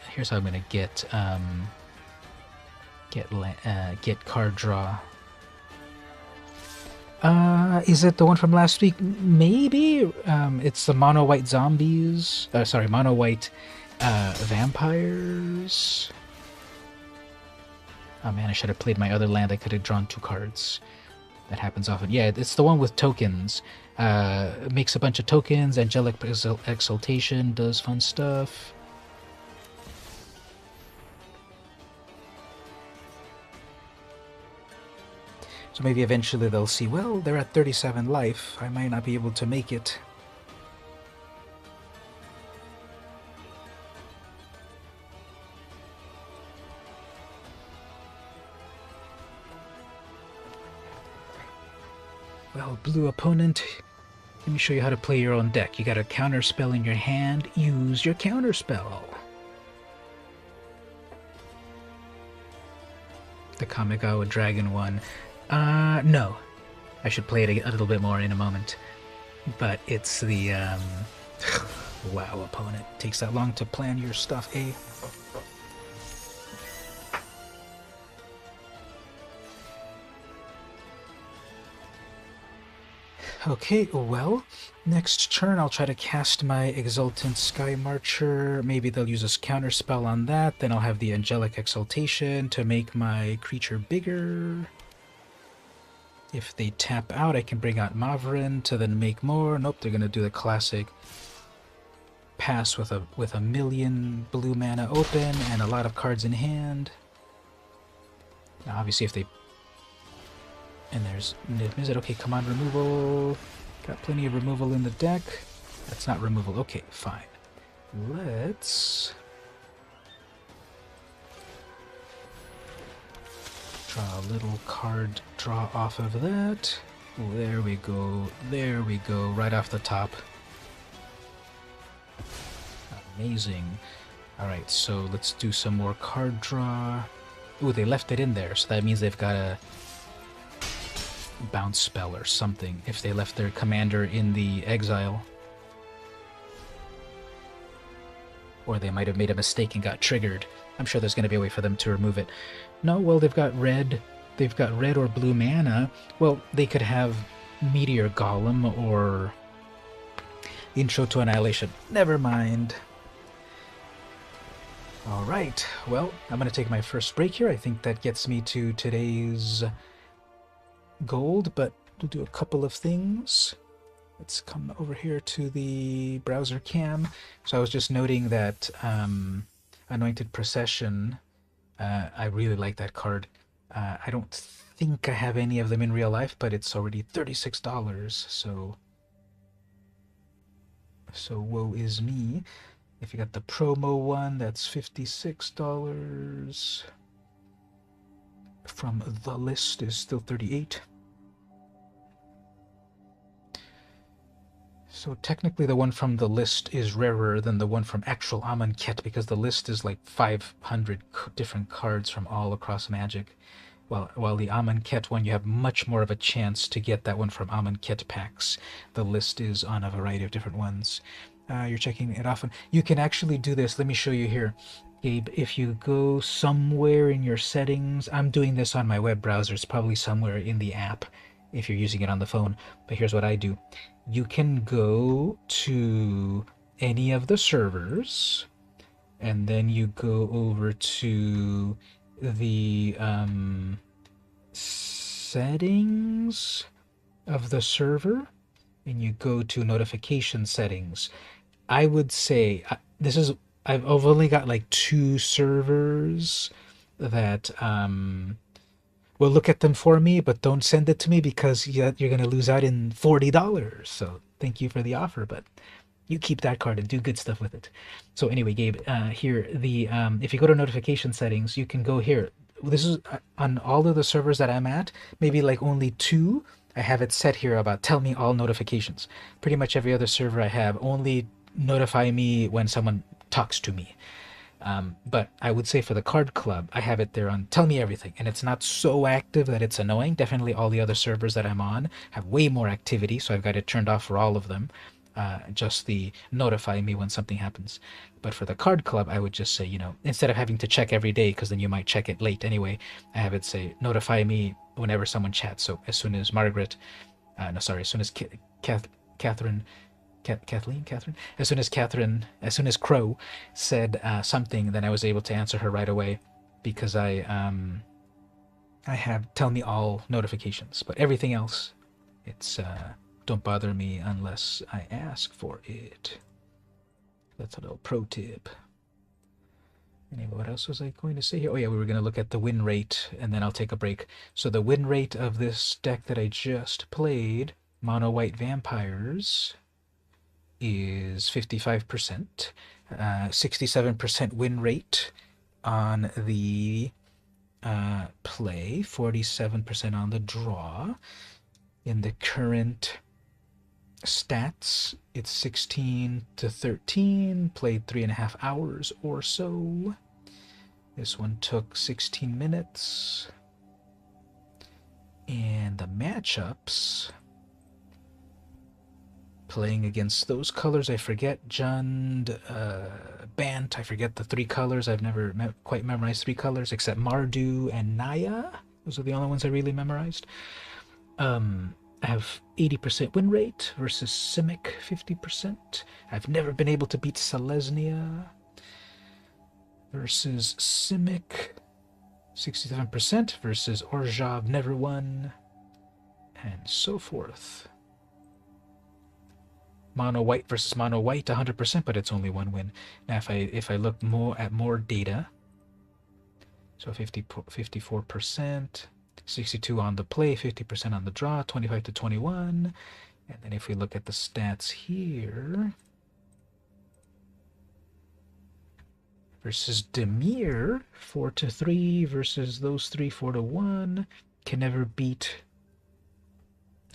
card draw. Is it the one from last week? Maybe. It's the mono white zombies. Sorry, mono white vampires. Oh man, I should have played my other land. I could have drawn 2 cards. That happens often. Yeah, it's the one with tokens. Makes a bunch of tokens. Angelic Exaltation does fun stuff. So maybe eventually they'll see, well, they're at 37 life. I might not be able to make it. Well, blue opponent, let me show you how to play your own deck. You got a counter spell in your hand. Use your counter spell. The Kamigawa Dragon one. No. I should play it a little bit more in a moment. But it's the, wow, opponent. Takes that long to plan your stuff, eh? Okay, well, next turn I'll try to cast my Exultant Sky Marcher. Maybe they'll use a counterspell on that. Then I'll have the Angelic Exaltation to make my creature bigger. If they tap out, I can bring out Mavrin to then make more. Nope, they're gonna do the classic pass with a million blue mana open and a lot of cards in hand. Now, obviously, if they and there's is it okay? Come on, removal. Got plenty of removal in the deck. That's not removal. Okay, fine. Let's draw a little card draw off of that. There we go. There we go. Right off the top. Amazing. Alright, so let's do some more card draw. Ooh, they left it in there, so that means they've got a bounce spell or something if they left their commander in the exile. Or they might have made a mistake and got triggered. I'm sure there's going to be a way for them to remove it. No, well, they've got red or blue mana. Well, they could have Meteor Golem or Intro to Annihilation. Never mind. Alright, well, I'm going to take my first break here. I think that gets me to today's gold, but we'll do a couple of things. Let's come over here to the browser cam. So I was just noting that Anointed Procession, I really like that card. I don't think I have any of them in real life, but it's already $36, so woe is me. If you got the promo one, that's $56. From the list is still $38. So technically the one from the list is rarer than the one from actual Amonkhet, because the list is like 500 different cards from all across Magic. While the Amonkhet one, you have much more of a chance to get that one from Amonkhet packs. The list is on a variety of different ones. You're checking it often. You can actually do this. Let me show you here. Gabe, if you go somewhere in your settings, I'm doing this on my web browser, it's probably somewhere in the app if you're using it on the phone, but here's what I do. You can go to any of the servers, and then you go over to the settings of the server, and you go to notification settings. I would say, I've only got like 2 servers that will look at them for me, but don't send it to me because you're going to lose out in $40. So thank you for the offer, but you keep that card and do good stuff with it. So anyway, Gabe, here, if you go to notification settings, you can go here. This is on all of the servers that I'm at, maybe like only 2, I have it set here about tell me all notifications. Pretty much every other server I have only notify me when someone talks to me. But I would say for the card club, I have it there on tell me everything, and it's not so active that it's annoying. Definitely all the other servers that I'm on have way more activity, so I've got it turned off for all of them. Just the notify me when something happens. But for the card club, I would just say, instead of having to check every day, because then you might check it late anyway, I have it say notify me whenever someone chats. So as soon as Margaret, as soon as Catherine, as soon as Crow said something, then I was able to answer her right away, because I have tell me all notifications. But everything else, it's don't bother me unless I ask for it. That's a little pro tip. Anyway, what else was I going to say here? Oh yeah, we were going to look at the win rate, and then I'll take a break. So the win rate of this deck that I just played, Mono White Vampires, is 55%, 67% win rate on the play, 47% on the draw. In the current stats, it's 16 to 13, played 3.5 hours or so. This one took 16 minutes. And the matchups, playing against those colors, I forget, Jund, Bant, I forget the 3 colors. I've never quite memorized 3 colors, except Mardu and Naya. Those are the only ones I really memorized. I have 80% win rate versus Simic 50%. I've never been able to beat Selesnya versus Simic 67% versus Orzhov never won, and so forth. Mono white versus mono white 100%, but it's only 1 win. Now if I look more data, so 54%, 62 on the play, 50% on the draw, 25 to 21. And then if we look at the stats here, versus Demir, 4 to 3 versus those 3, 4 to 1. Can never beat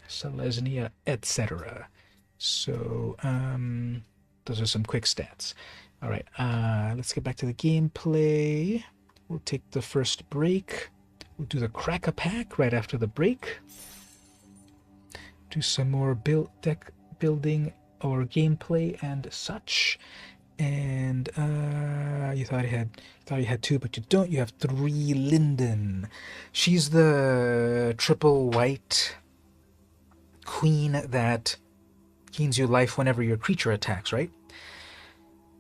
Selesnya, etc. So those are some quick stats. All right, let's get back to the gameplay. We'll take the first break. We'll do the crack-a-pack right after the break. Do some more deck building or gameplay and such. And you thought you had 2, but you don't. You have 3 Linden. She's the triple white queen that gains you life whenever your creature attacks, right?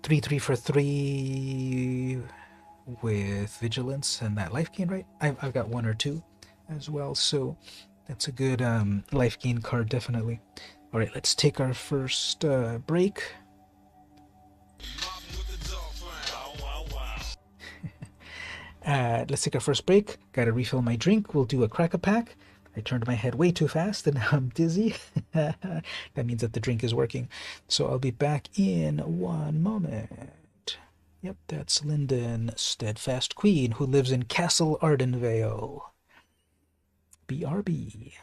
3/3 for 3 with vigilance and that life gain, right? I've got 1 or 2 as well, so that's a good life gain card, definitely. All right, let's take our first break. Let's take our first break. Gotta refill my drink. We'll do a crack-a-pack. I turned my head way too fast and now I'm dizzy. That means that the drink is working. So I'll be back in 1 moment. Yep, that's Linden, Steadfast Queen, who lives in Castle Ardenvale. BRB.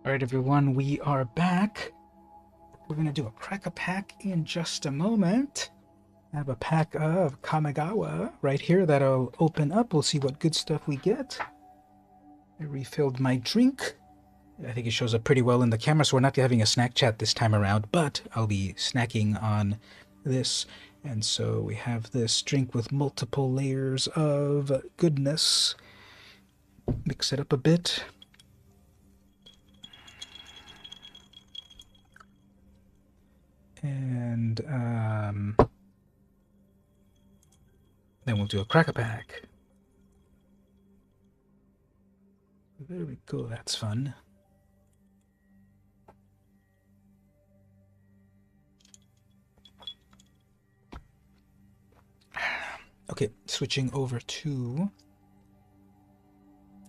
Alright, everyone, we are back. We're going to do a crack-a-pack in just a moment. I have a pack of Kamigawa right here that I'll open up. We'll see what good stuff we get. I refilled my drink. I think it shows up pretty well in the camera, so we're not having a snack chat this time around, but I'll be snacking on this. And so we have this drink with multiple layers of goodness. Mix it up a bit. And then we'll do a crack-a-pack. There we go, that's fun. Okay, switching over to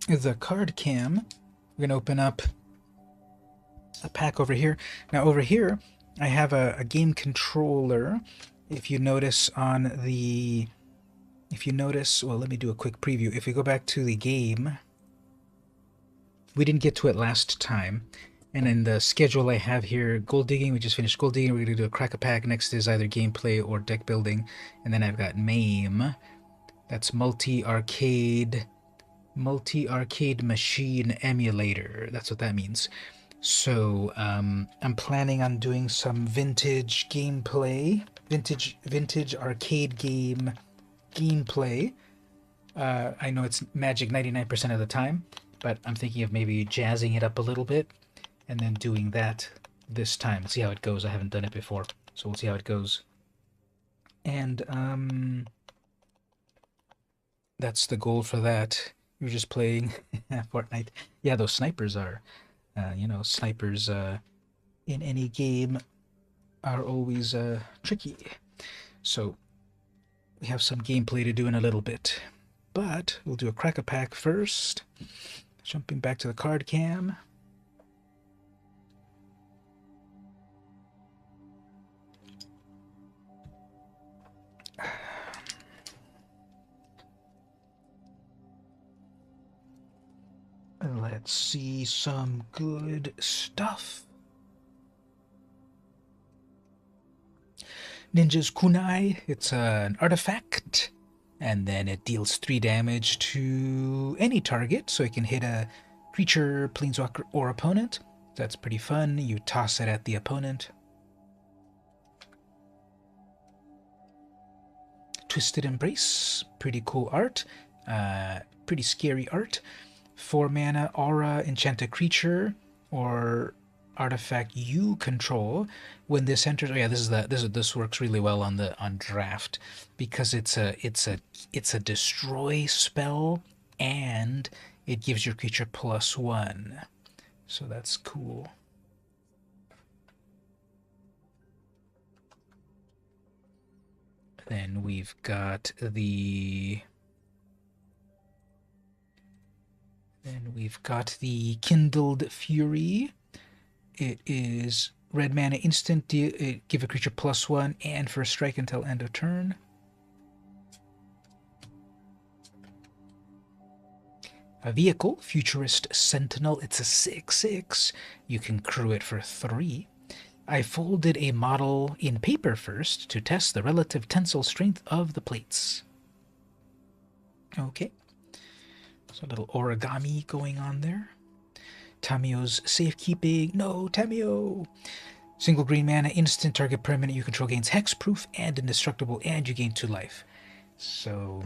the card cam. We're going to open up a pack over here. Now over here, I have a game controller. If you notice on the... well, let me do a quick preview. If we go back to the game, we didn't get to it last time. And in the schedule I have here, gold digging, we just finished gold digging. We're going to do a crack-a-pack. Next is either gameplay or deck building. And then I've got MAME. That's multi-arcade machine emulator. That's what that means. So I'm planning on doing some vintage gameplay, vintage arcade game gameplay. I know it's magic 99% of the time, but I'm thinking of maybe jazzing it up a little bit and then doing that this time. See how it goes. I haven't done it before, so we'll see how it goes. And that's the goal for that. You're just playing Fortnite. Yeah, those snipers are, you know, snipers in any game are always tricky. So we have some gameplay to do in a little bit. But we'll do a crack-a-pack first. Jumping back to the card cam. Let's see some good stuff. Ninja's Kunai, it's an artifact, and then it deals 3 damage to any target, so it can hit a creature, planeswalker, or opponent. That's pretty fun. You toss it at the opponent. Twisted Embrace, pretty cool art, pretty scary art. 4 mana aura, enchant a creature or artifact you control. When this enters, oh yeah, this works really well on draft because it's a destroy spell and it gives your creature +1, so that's cool. Then we've got the Kindled Fury. It is red mana instant, give a creature +1 and for a strike until end of turn. A vehicle, Futurist Sentinel. It's a 6/6. You can crew it for 3. I folded a model in paper first to test the relative tensile strength of the plates. Okay. So a little origami going on there. Tamio's Safekeeping. No, Tamio! Single green mana, instant, target permanent you control gains hexproof and indestructible, and you gain 2 life. So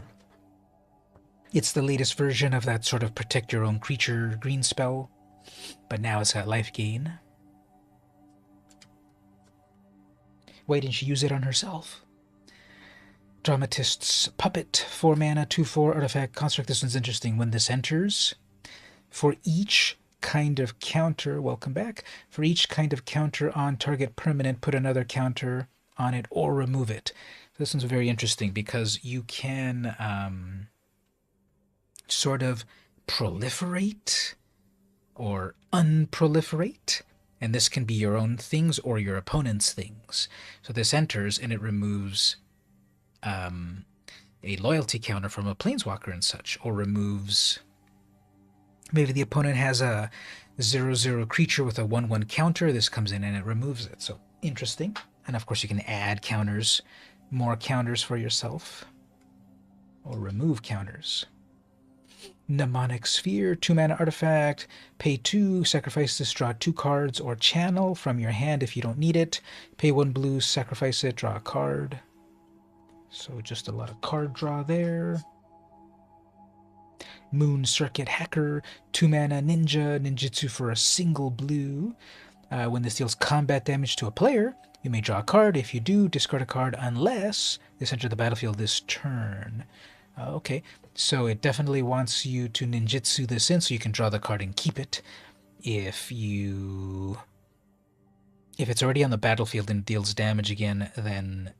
it's the latest version of that sort of protect your own creature green spell, but now it's got life gain. Why didn't she use it on herself? Dramatist's Puppet, 4 mana, 2/4 artifact construct. This one's interesting. When this enters, for each kind of counter, welcome back, for each kind of counter on target permanent, put another counter on it or remove it. So this one's very interesting because you can sort of proliferate or unproliferate, and this can be your own things or your opponent's things. So this enters and it removes a loyalty counter from a planeswalker and such, or removes Maybe the opponent has a 0/0 creature with a 1/1 counter. This comes in and it removes it. So interesting. And of course you can add counters, more counters for yourself, or remove counters. Mnemonic Sphere, 2-mana artifact. Pay 2, sacrifice this, draw 2 cards, or channel from your hand if you don't need it. Pay 1 blue, sacrifice it, draw a card. So just a lot of card draw there. Moon Circuit Hacker, 2-mana ninja, ninjutsu for a single blue. When this deals combat damage to a player, you may draw a card. If you do, discard a card unless this enters the battlefield this turn. Okay, so it definitely wants you to ninjutsu this in so you can draw the card and keep it. If it's already on the battlefield and deals damage again, then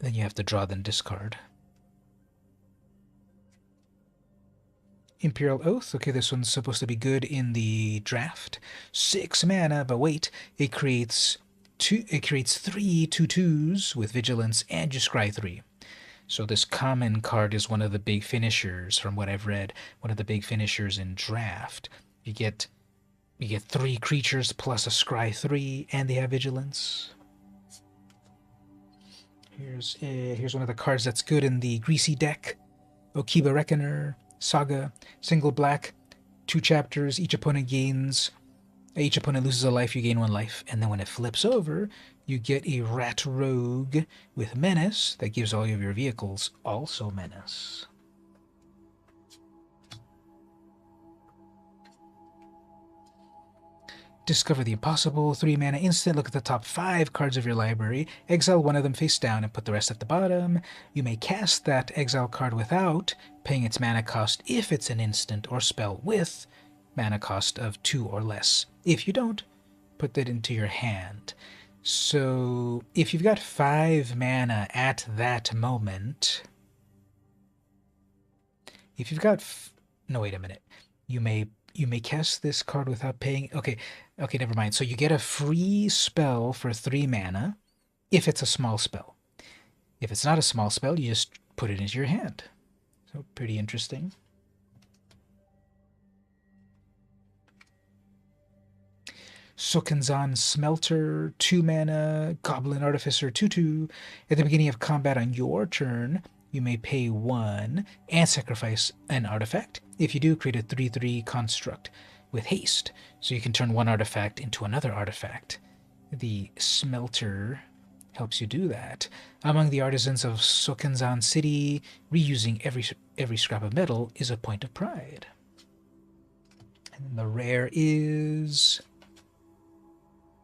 you have to draw, then discard. Imperial Oath. Okay, this one's supposed to be good in the draft. 6 mana, but wait, it creates 3 2/2s with vigilance, and you scry 3. So this common card is one of the big finishers, from what I've read, one of the big finishers in draft. You get 3 creatures plus a scry 3, and they have vigilance. Here's one of the cards that's good in the greasy deck. Okiba Reckoner, Saga, single black, 2 chapters, each opponent loses a life, you gain 1 life, and then when it flips over, you get a Rat Rogue with Menace that gives all of your vehicles also Menace. Discover the Impossible, 3 mana instant. Look at the top 5 cards of your library. Exile one of them face down and put the rest at the bottom. You may cast that exile card without paying its mana cost if it's an instant or spell with mana cost of 2 or less. If you don't, put that into your hand. So if you've got 5 mana at that moment, if you've got... no, wait a minute. You may cast this card without paying... Okay, never mind. So you get a free spell for 3 mana if it's a small spell. If it's not a small spell, you just put it into your hand. So pretty interesting. Sokenzan Smelter, 2 mana, Goblin Artificer, 2/2. At the beginning of combat on your turn, you may pay 1 and sacrifice an artifact. If you do, create a 3/3 construct with haste, so you can turn 1 artifact into another artifact. The Smelter helps you do that. Among the artisans of Sokenzan City, reusing every scrap of metal is a point of pride. And the rare is...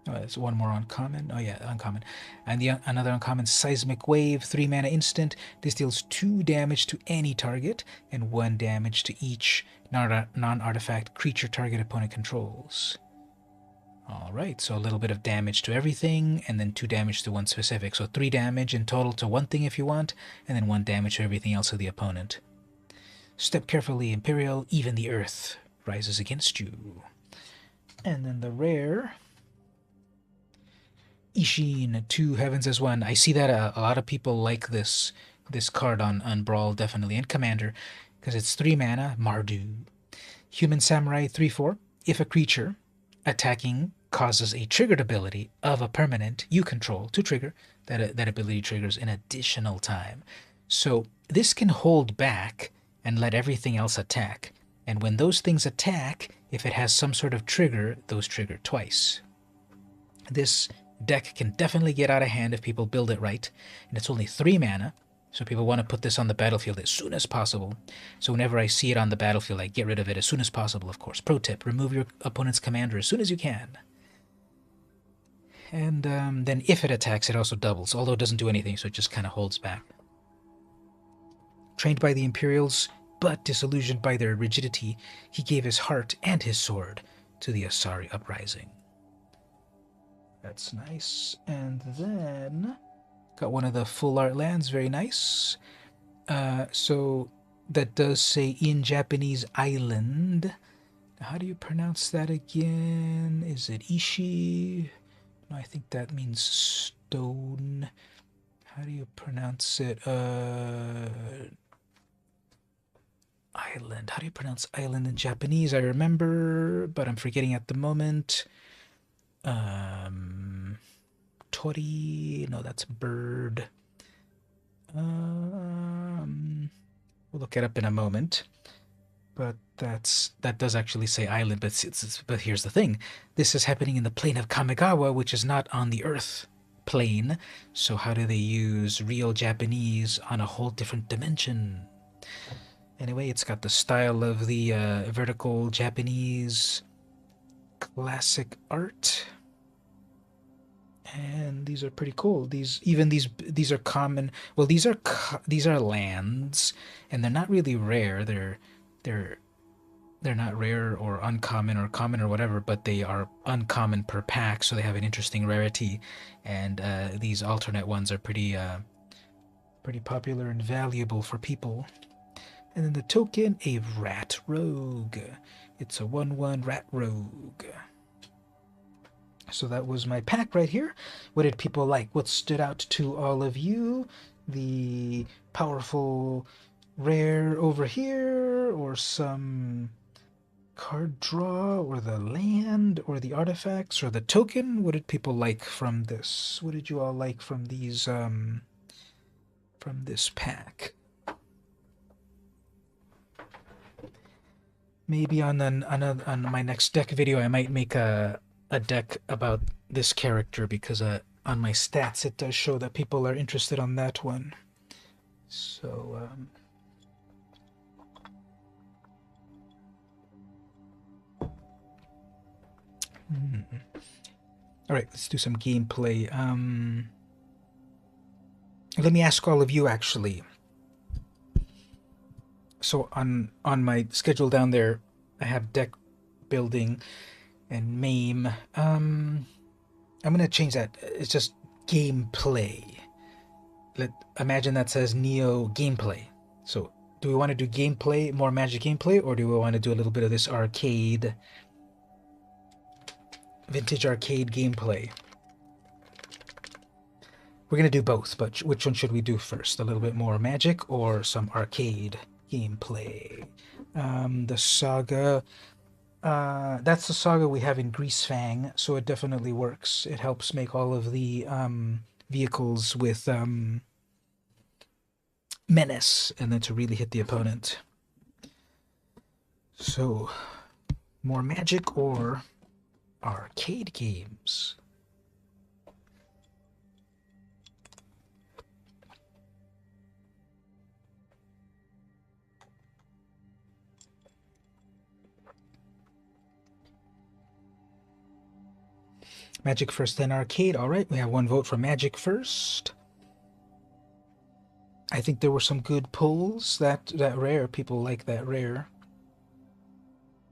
oh, there's one more uncommon. Oh yeah, uncommon. And another uncommon, Seismic Wave, 3 mana instant. This deals 2 damage to any target and 1 damage to each non-artifact creature target opponent controls. Alright, so a little bit of damage to everything, and then 2 damage to one specific. So 3 damage in total to one thing if you want, and then 1 damage to everything else of the opponent. Step carefully, Imperial, even the earth rises against you. And then the rare... Ishin, 2 heavens as 1. I see that a lot of people like this card on Brawl, definitely, and Commander, because it's 3 mana, Mardu. Human Samurai, 3/4. If a creature attacking causes a triggered ability of a permanent you control to trigger, that ability triggers an additional time. So this can hold back and let everything else attack. And when those things attack, if it has some sort of trigger, those trigger twice. This deck can definitely get out of hand if people build it right, and it's only 3 mana, so people want to put this on the battlefield as soon as possible. So whenever I see it on the battlefield, I get rid of it as soon as possible, of course. Pro tip, remove your opponent's commander as soon as you can. And then if it attacks, it also doubles, although it doesn't do anything, so it just kind of holds back. Trained by the Imperials, but disillusioned by their rigidity, he gave his heart and his sword to the Asari Uprising. That's nice. And then got one of the full art lands, very nice. So that does say in Japanese island. How do you pronounce that again? Is it Ishi? No, I think that means stone. How do you pronounce it? Island. How do you pronounce island in Japanese? I remember, but I'm forgetting at the moment. Tori. No, that's bird. We'll look it up in a moment. But that does actually say island. But here's the thing: this is happening in the plane of Kamigawa, which is not on the Earth plane. So how do they use real Japanese on a whole different dimension? Anyway, it's got the style of the vertical Japanese classic art. And these are pretty cool. These are common. Well, these are lands, and they're not really rare. They're not rare or uncommon or common or whatever, but they are uncommon per pack, so they have an interesting rarity. And these alternate ones are pretty popular and valuable for people. And then the token, a rat rogue. It's a 1/1 rat rogue. So that was my pack right here. What did people like? What stood out to all of you? The powerful rare over here, or some card draw, or the land, or the artifacts, or the token? What did people like from this? What did you all like from these, from this pack? Maybe on my next deck video, I might make a deck about this character, because on my stats it does show that people are interested on that one. So all right, let's do some gameplay. Let me ask all of you, actually. So on my schedule down there, I have deck building and MAME. I'm gonna change that. It's just gameplay. Imagine that says Neo gameplay. So do we want to do gameplay, more Magic gameplay, or do we want to do a little bit of this arcade, vintage arcade gameplay? We're gonna do both, but which one should we do first? A little bit more Magic or some arcade gameplay? The saga. That's the saga we have in Greasefang, so it definitely works. It helps make all of the vehicles with menace, and then to really hit the opponent. So, more Magic or arcade games? Magic first, then arcade. All right, we have one vote for Magic first. I think there were some good pulls. That rare, people like that rare.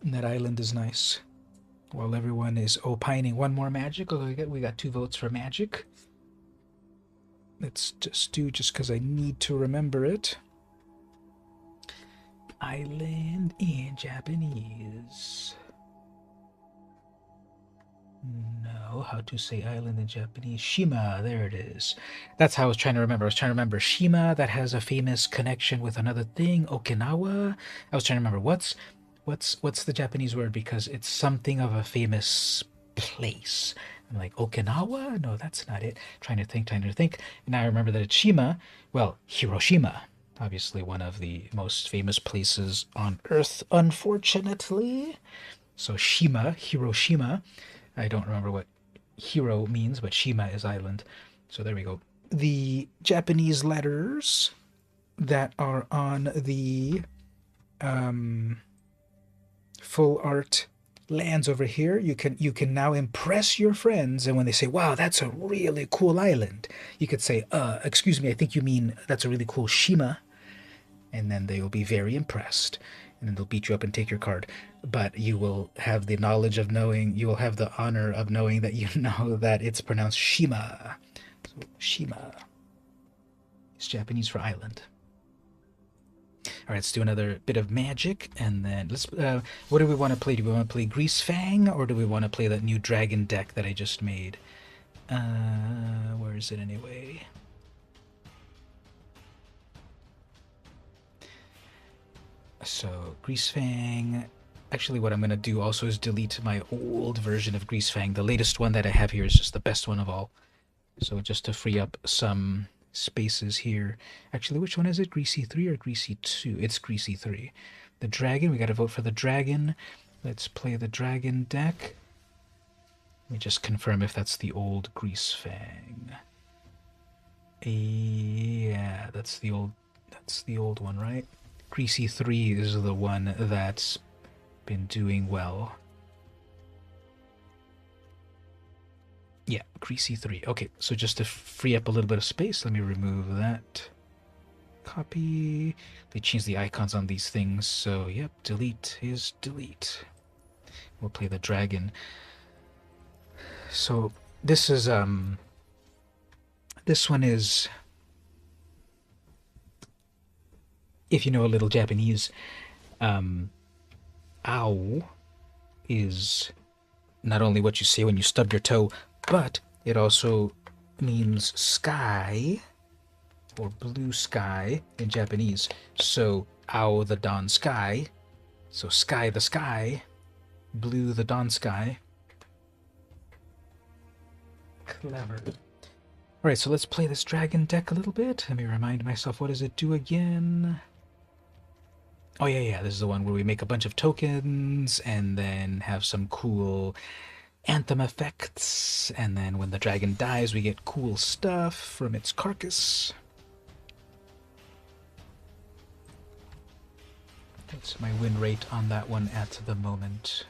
And that island is nice. While everyone is opining, one more Magic. Oh, we got 2 votes for Magic. Let's just do, just because I need to remember it. Island in Japanese. No, how to say island in Japanese? Shima, there it is. That's how I was trying to remember. I was trying to remember Shima, that has a famous connection with another thing. Okinawa. I was trying to remember what's the Japanese word, because it's something of a famous place. I'm like, Okinawa? No, that's not it. Trying to think. And now I remember that it's Shima. Well, Hiroshima. Obviously one of the most famous places on Earth, unfortunately. So Shima, Hiroshima. I don't remember what hero means, but Shima is island. So there we go. The Japanese letters that are on the full art lands over here, you can now impress your friends, and when they say, wow, that's a really cool island, you could say, excuse me, I think you mean that's a really cool Shima, and then they will be very impressed, and then they'll beat you up and take your card. But you will have the knowledge of knowing, you will have the honor of knowing that you know that it's pronounced Shima. So Shima is Japanese for island. All right, let's do another bit of Magic, and then let's. What do we want to play? Do we want to play Greasefang, or do we want to play that new dragon deck that I just made? Where is it anyway? So Greasefang. Actually, what I'm going to do also is delete my old version of Greasefang. The latest one that I have here is just the best one of all. So just to free up some spaces here. Actually, which one is it? Greasy 3 or Greasy 2? It's Greasy 3. The dragon, we got to vote for the dragon. Let's play the dragon deck. Let me just confirm if that's the old Greasefang. Yeah, that's the old one, right? Greasy 3 is the one that's been doing well. Yeah, Greasy 3. Okay, so just to free up a little bit of space, let me remove that. Copy. They changed the icons on these things, so yep, delete is delete. We'll play the dragon. So this is this one is, if you know a little Japanese, ow is not only what you say when you stub your toe, but it also means sky or blue sky in Japanese. So ow the dawn sky, so sky the sky, blue the dawn sky. Clever. Alright, so let's play this dragon deck a little bit. Let me remind myself, what does it do again? Oh yeah, this is the one where we make a bunch of tokens and then have some cool anthem effects, and then when the dragon dies we get cool stuff from its carcass. That's my win rate on that one at the moment.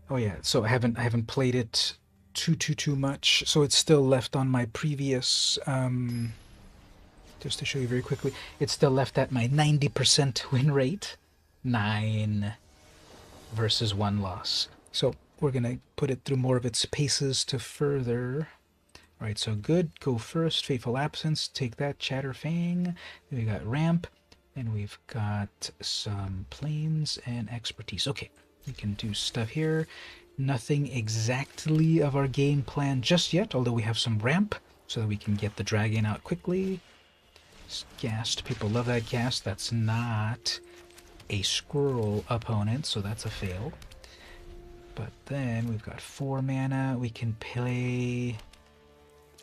Oh yeah, so I haven't played it too much, so it's still left on my previous, just to show you very quickly, it's still left at my 90% win rate, 9 versus 1 loss. So we're gonna put it through more of its paces to further. All right, so good, go first, Faithful Absence, take that, Chatterfang. Then we got Ramp, and we've got some Planes and Expertise. Okay, we can do stuff here. Nothing exactly of our game plan just yet, although we have some Ramp, so that we can get the dragon out quickly. Ghast, people love that Ghast. That's not a squirrel opponent, so that's a fail. But then we've got 4 mana. We can play...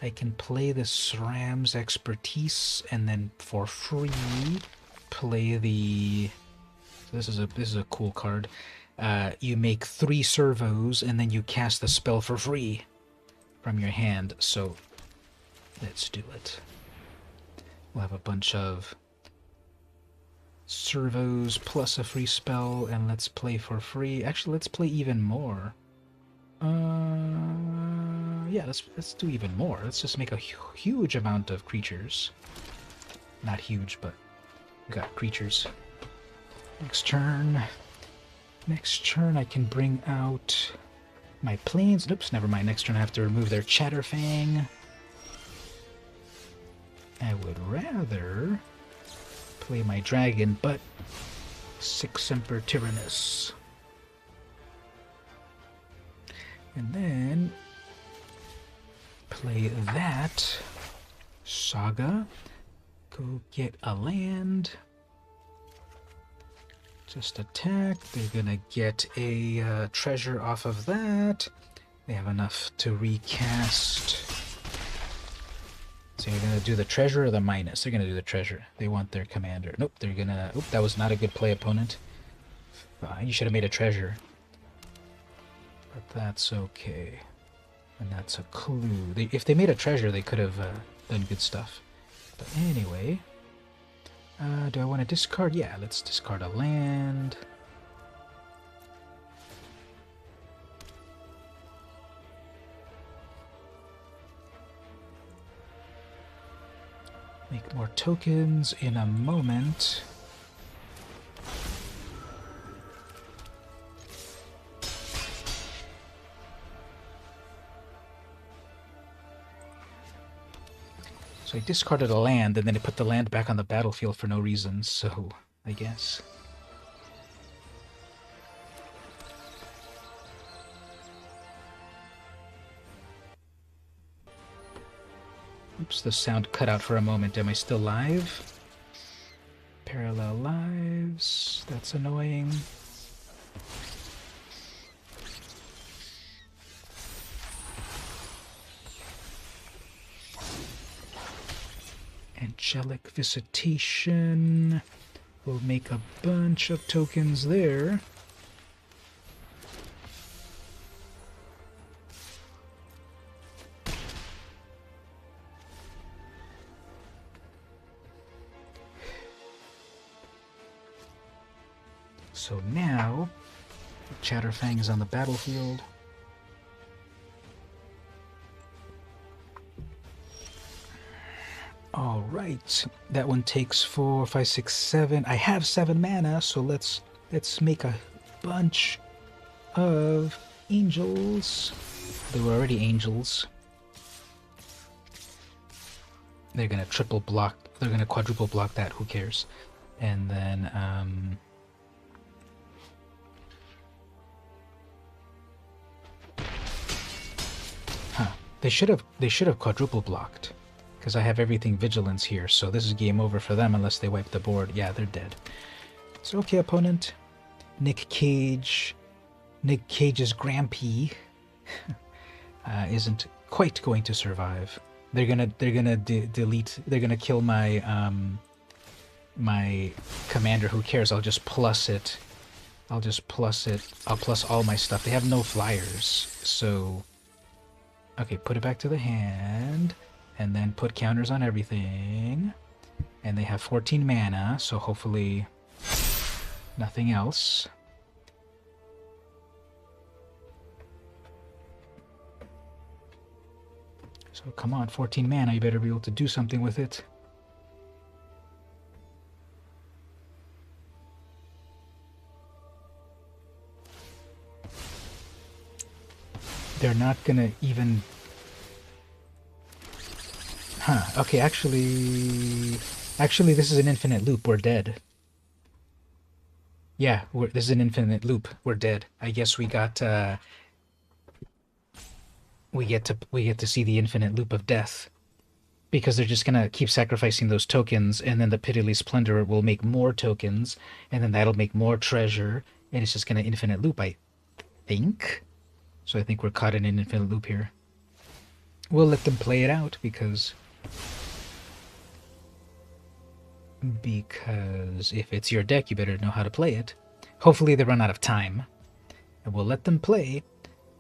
I can play the SRAM's Expertise, and then for free play the... This is a cool card. You make 3 servos, and then you cast the spell for free from your hand. So let's do it. We'll have a bunch of servos plus a free spell, and let's play for free. Actually, let's play even more. Yeah, let's do even more. Let's just make a huge amount of creatures. Not huge, but we got creatures. Next turn I can bring out my planes. Oops, never mind. Next turn I have to remove their Chatterfang. I would rather play my dragon, but Sic Semper Tyrannis. And then play that Saga. Go get a land. Just attack. They're gonna get a treasure off of that. They have enough to recast. So you're gonna do the treasure or the minus? They're gonna do the treasure. They want their commander. Nope, they're gonna... Oop, that was not a good play, opponent. You should have made a treasure. But that's okay. And that's a clue. If they made a treasure, they could have done good stuff. But anyway... do I want to discard? Yeah, let's discard a land. Make more tokens in a moment. So I discarded a land, and then I put the land back on the battlefield for no reason, so I guess. Oops, the sound cut out for a moment. Am I still live? Parallel lives. That's annoying. Angelic Visitation. We'll make a bunch of tokens there. So now, Chatterfang is on the battlefield. All right, that one takes 4, 5, 6, 7. I have 7 mana, so let's make a bunch of angels. They were already angels. They're gonna triple block. They're gonna quadruple block that. Who cares? And then they should have quadruple blocked. Because I have everything vigilance here, so this is game over for them unless they wipe the board. Yeah, they're dead. So okay, opponent. Nick Cage. Nick Cage's Grampy isn't quite going to survive. They're gonna delete. They're gonna kill my my commander. Who cares? I'll just plus it. I'll just plus it. I'll plus all my stuff. They have no flyers, so okay. Put it back to the hand. And then put counters on everything. And they have 14 mana, so hopefully nothing else. So come on, 14 mana, you better be able to do something with it. They're not gonna even... Huh, okay, actually, this is an infinite loop. We're dead. Yeah, this is an infinite loop. We're dead. I guess we got, we get to see the infinite loop of death. Because they're just gonna keep sacrificing those tokens, and then the Pitiless Plunderer will make more tokens, and then that'll make more treasure, and it's just gonna infinite loop, I think? So I think we're caught in an infinite loop here. We'll let them play it out, because if it's your deck, you better know how to play it. Hopefully they run out of time, and we'll let them play.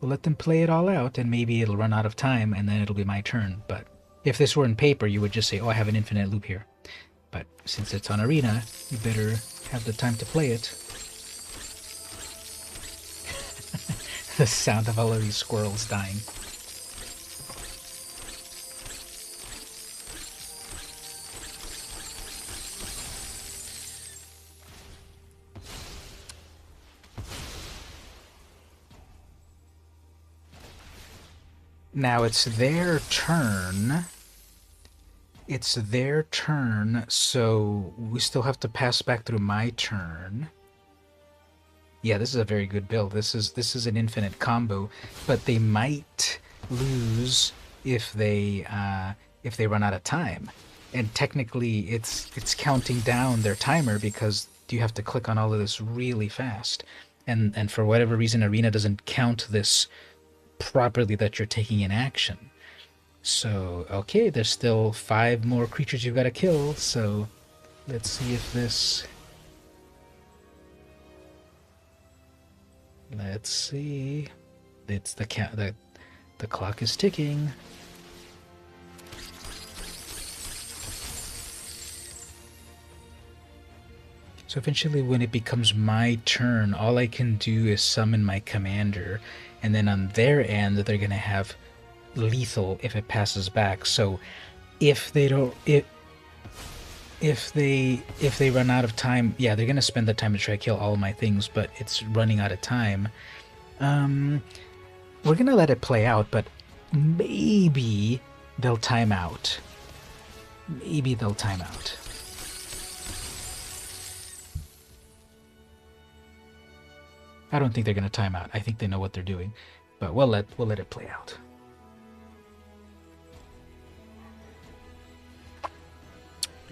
We'll let them play it all out, and maybe it'll run out of time, and then it'll be my turn. But if this were in paper, you would just say, oh, I have an infinite loop here. But since it's on Arena, you better have the time to play it. The sound of all of these squirrels dying. Now it's their turn. It's their turn, so we still have to pass back through my turn. Yeah, this is a very good build. This is an infinite combo, but they might lose if they run out of time. And technically, it's counting down their timer because you have to click on all of this really fast. And for whatever reason, Arena doesn't count this properly that you're taking an action. So, okay, there's still 5 more creatures you've got to kill, so let's see if this... Let's see. It's the clock is ticking. So eventually when it becomes my turn, all I can do is summon my commander, and then on their end they're gonna have lethal if it passes back. So if they don't if they run out of time, yeah, they're gonna spend the time to try to kill all my things, but it's running out of time. We're gonna let it play out, but maybe they'll time out. Maybe they'll time out. I don't think they're gonna time out. I think they know what they're doing, but we'll let it play out.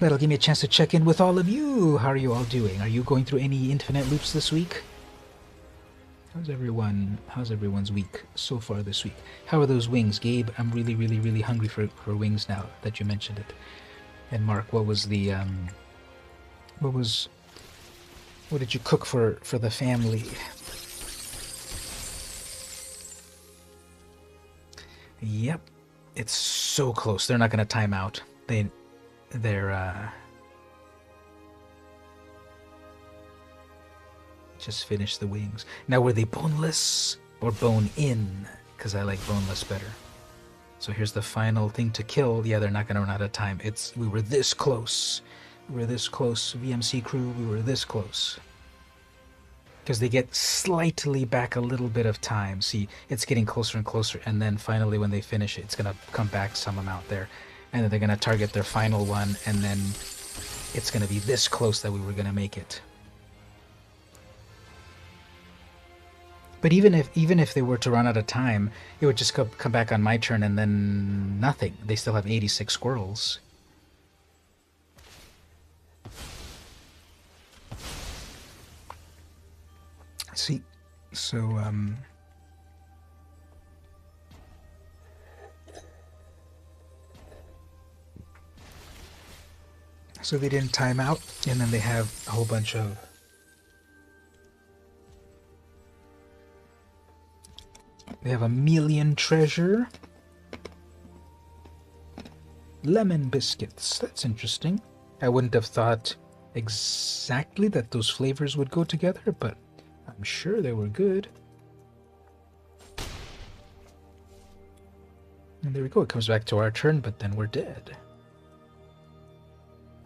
That'll give me a chance to check in with all of you. How are you all doing? Are you going through any infinite loops this week? How's everyone's week so far this week? How are those wings, Gabe? I'm really, really, really hungry for wings now that you mentioned it. And Mark, what was the what did you cook for the family? Yep, it's so close. They're not going to time out. They're just finished the wings. Now, were they boneless or bone-in? Because I like boneless better. So here's the final thing to kill. Yeah, they're not going to run out of time. We were this close. We were this close. VMC crew, we were this close. Because they get slightly back a little bit of time. See, it's getting closer and closer. And then finally, when they finish it, it's going to come back some amount there. And then they're going to target their final one. And then it's going to be this close that we were going to make it. But even if they were to run out of time, it would just come back on my turn and then nothing. They still have 86 squirrels. See, so so they didn't time out, and then they have a whole bunch of they have a million treasure. Lemon biscuits. That's interesting. I wouldn't have thought exactly that those flavors would go together, but I'm sure they were good. And there we go. It comes back to our turn, but then we're dead.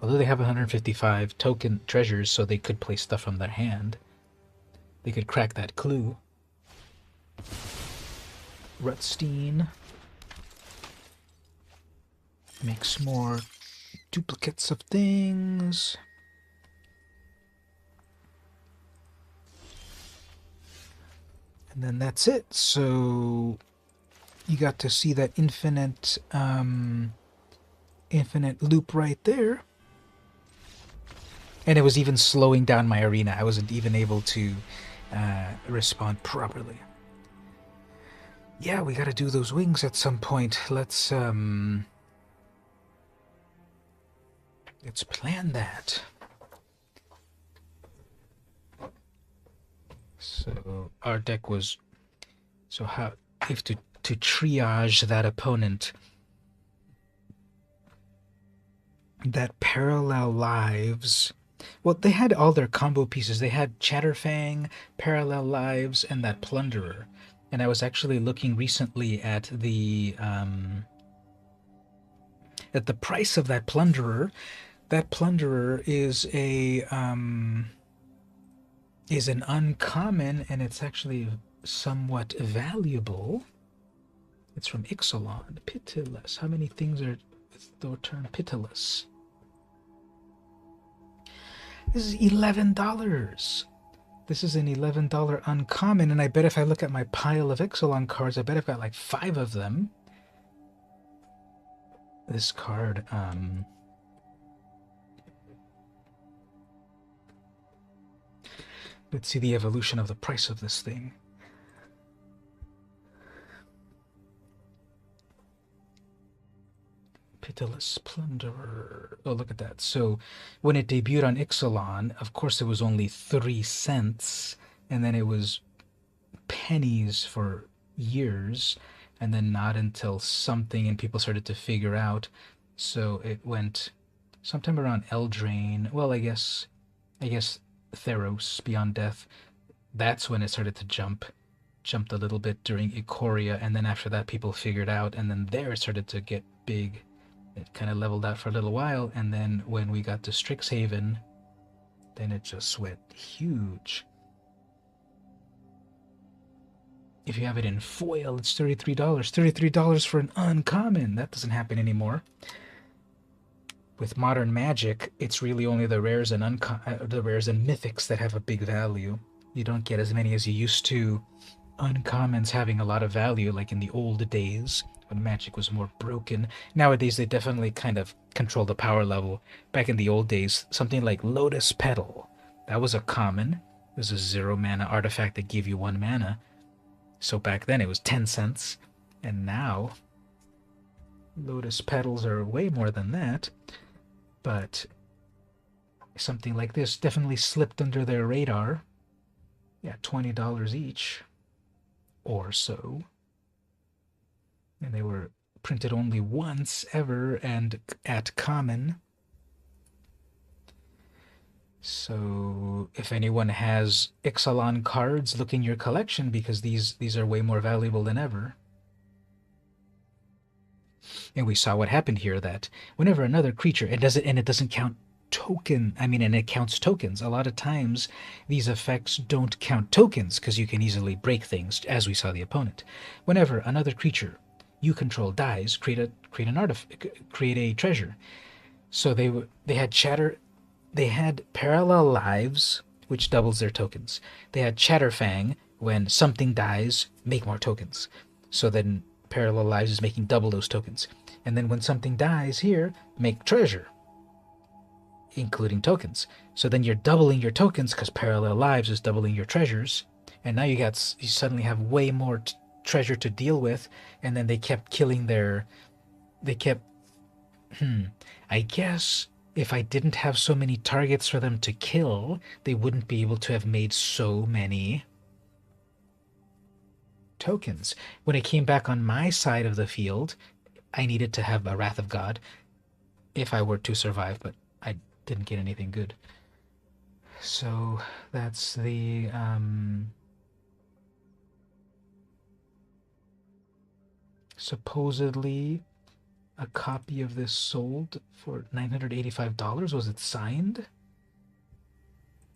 Although they have 155 token treasures, so they could play stuff from their hand. They could crack that clue. Rutstein makes more duplicates of things. And then that's it. So you got to see that infinite loop right there. And it was even slowing down my arena. I wasn't even able to respond properly. Yeah, we gotta do those wings at some point. Let's plan that. So our deck was if to triage that opponent, that parallel lives. Well, they had all their combo pieces. They had Chatterfang, Parallel Lives, and that Plunderer. And I was actually looking recently at the price of that Plunderer. That Plunderer is an uncommon, and it's actually somewhat valuable. It's from Ixalan. Pitiless. How many things are the term pitiless? This is $11. This is an $11 uncommon, and I bet if I look at my pile of Ixalan cards, I bet I've got like 5 of them. This card, let's see the evolution of the price of this thing. Pitiless Plunderer. Oh, look at that. So when it debuted on Ixalan, of course it was only 3 cents, and then it was pennies for years, and then not until something and people started to figure out. So it went sometime around Eldraine. Well, I guess Theros, Beyond Death. That's when it started to jumped a little bit during Ikoria, and then after that people figured out, and then there it started to get big. It kind of leveled out for a little while, and then when we got to Strixhaven, then it just went huge. If you have it in foil, it's $33. $33 for an uncommon. That doesn't happen anymore. With modern Magic, it's really only the rares and mythics that have a big value. You don't get as many as you used to. Uncommons having a lot of value, like in the old days when Magic was more broken. Nowadays, they definitely kind of control the power level. Back in the old days, something like Lotus Petal, that was a common. It was a 0 mana artifact that gave you 1 mana. So back then it was 10 cents. And now, Lotus Petals are way more than that. But something like this definitely slipped under their radar. Yeah, $20 each or so. And they were printed only once ever and at common. So if anyone has Ixalan cards, look in your collection because these are way more valuable than ever. And we saw what happened here, that whenever another creature, it doesn't count and it counts tokens. A lot of times these effects don't count tokens because you can easily break things, as we saw the opponent. Whenever another creature you control dies, create a treasure. So they had Chatter, they had Parallel Lives, which doubles their tokens. They had Chatterfang, when something dies, make more tokens. So then Parallel Lives is making double those tokens. And then when something dies here, make treasure, including tokens. So then you're doubling your tokens because Parallel Lives is doubling your treasures. And now you suddenly have way more treasure to deal with. And then they kept killing I guess if I didn't have so many targets for them to kill, they wouldn't be able to have made so many tokens. When it came back on my side of the field, I needed to have a Wrath of God if I were to survive, but I didn't get anything good. So that's the supposedly a copy of this sold for $985. Was it signed?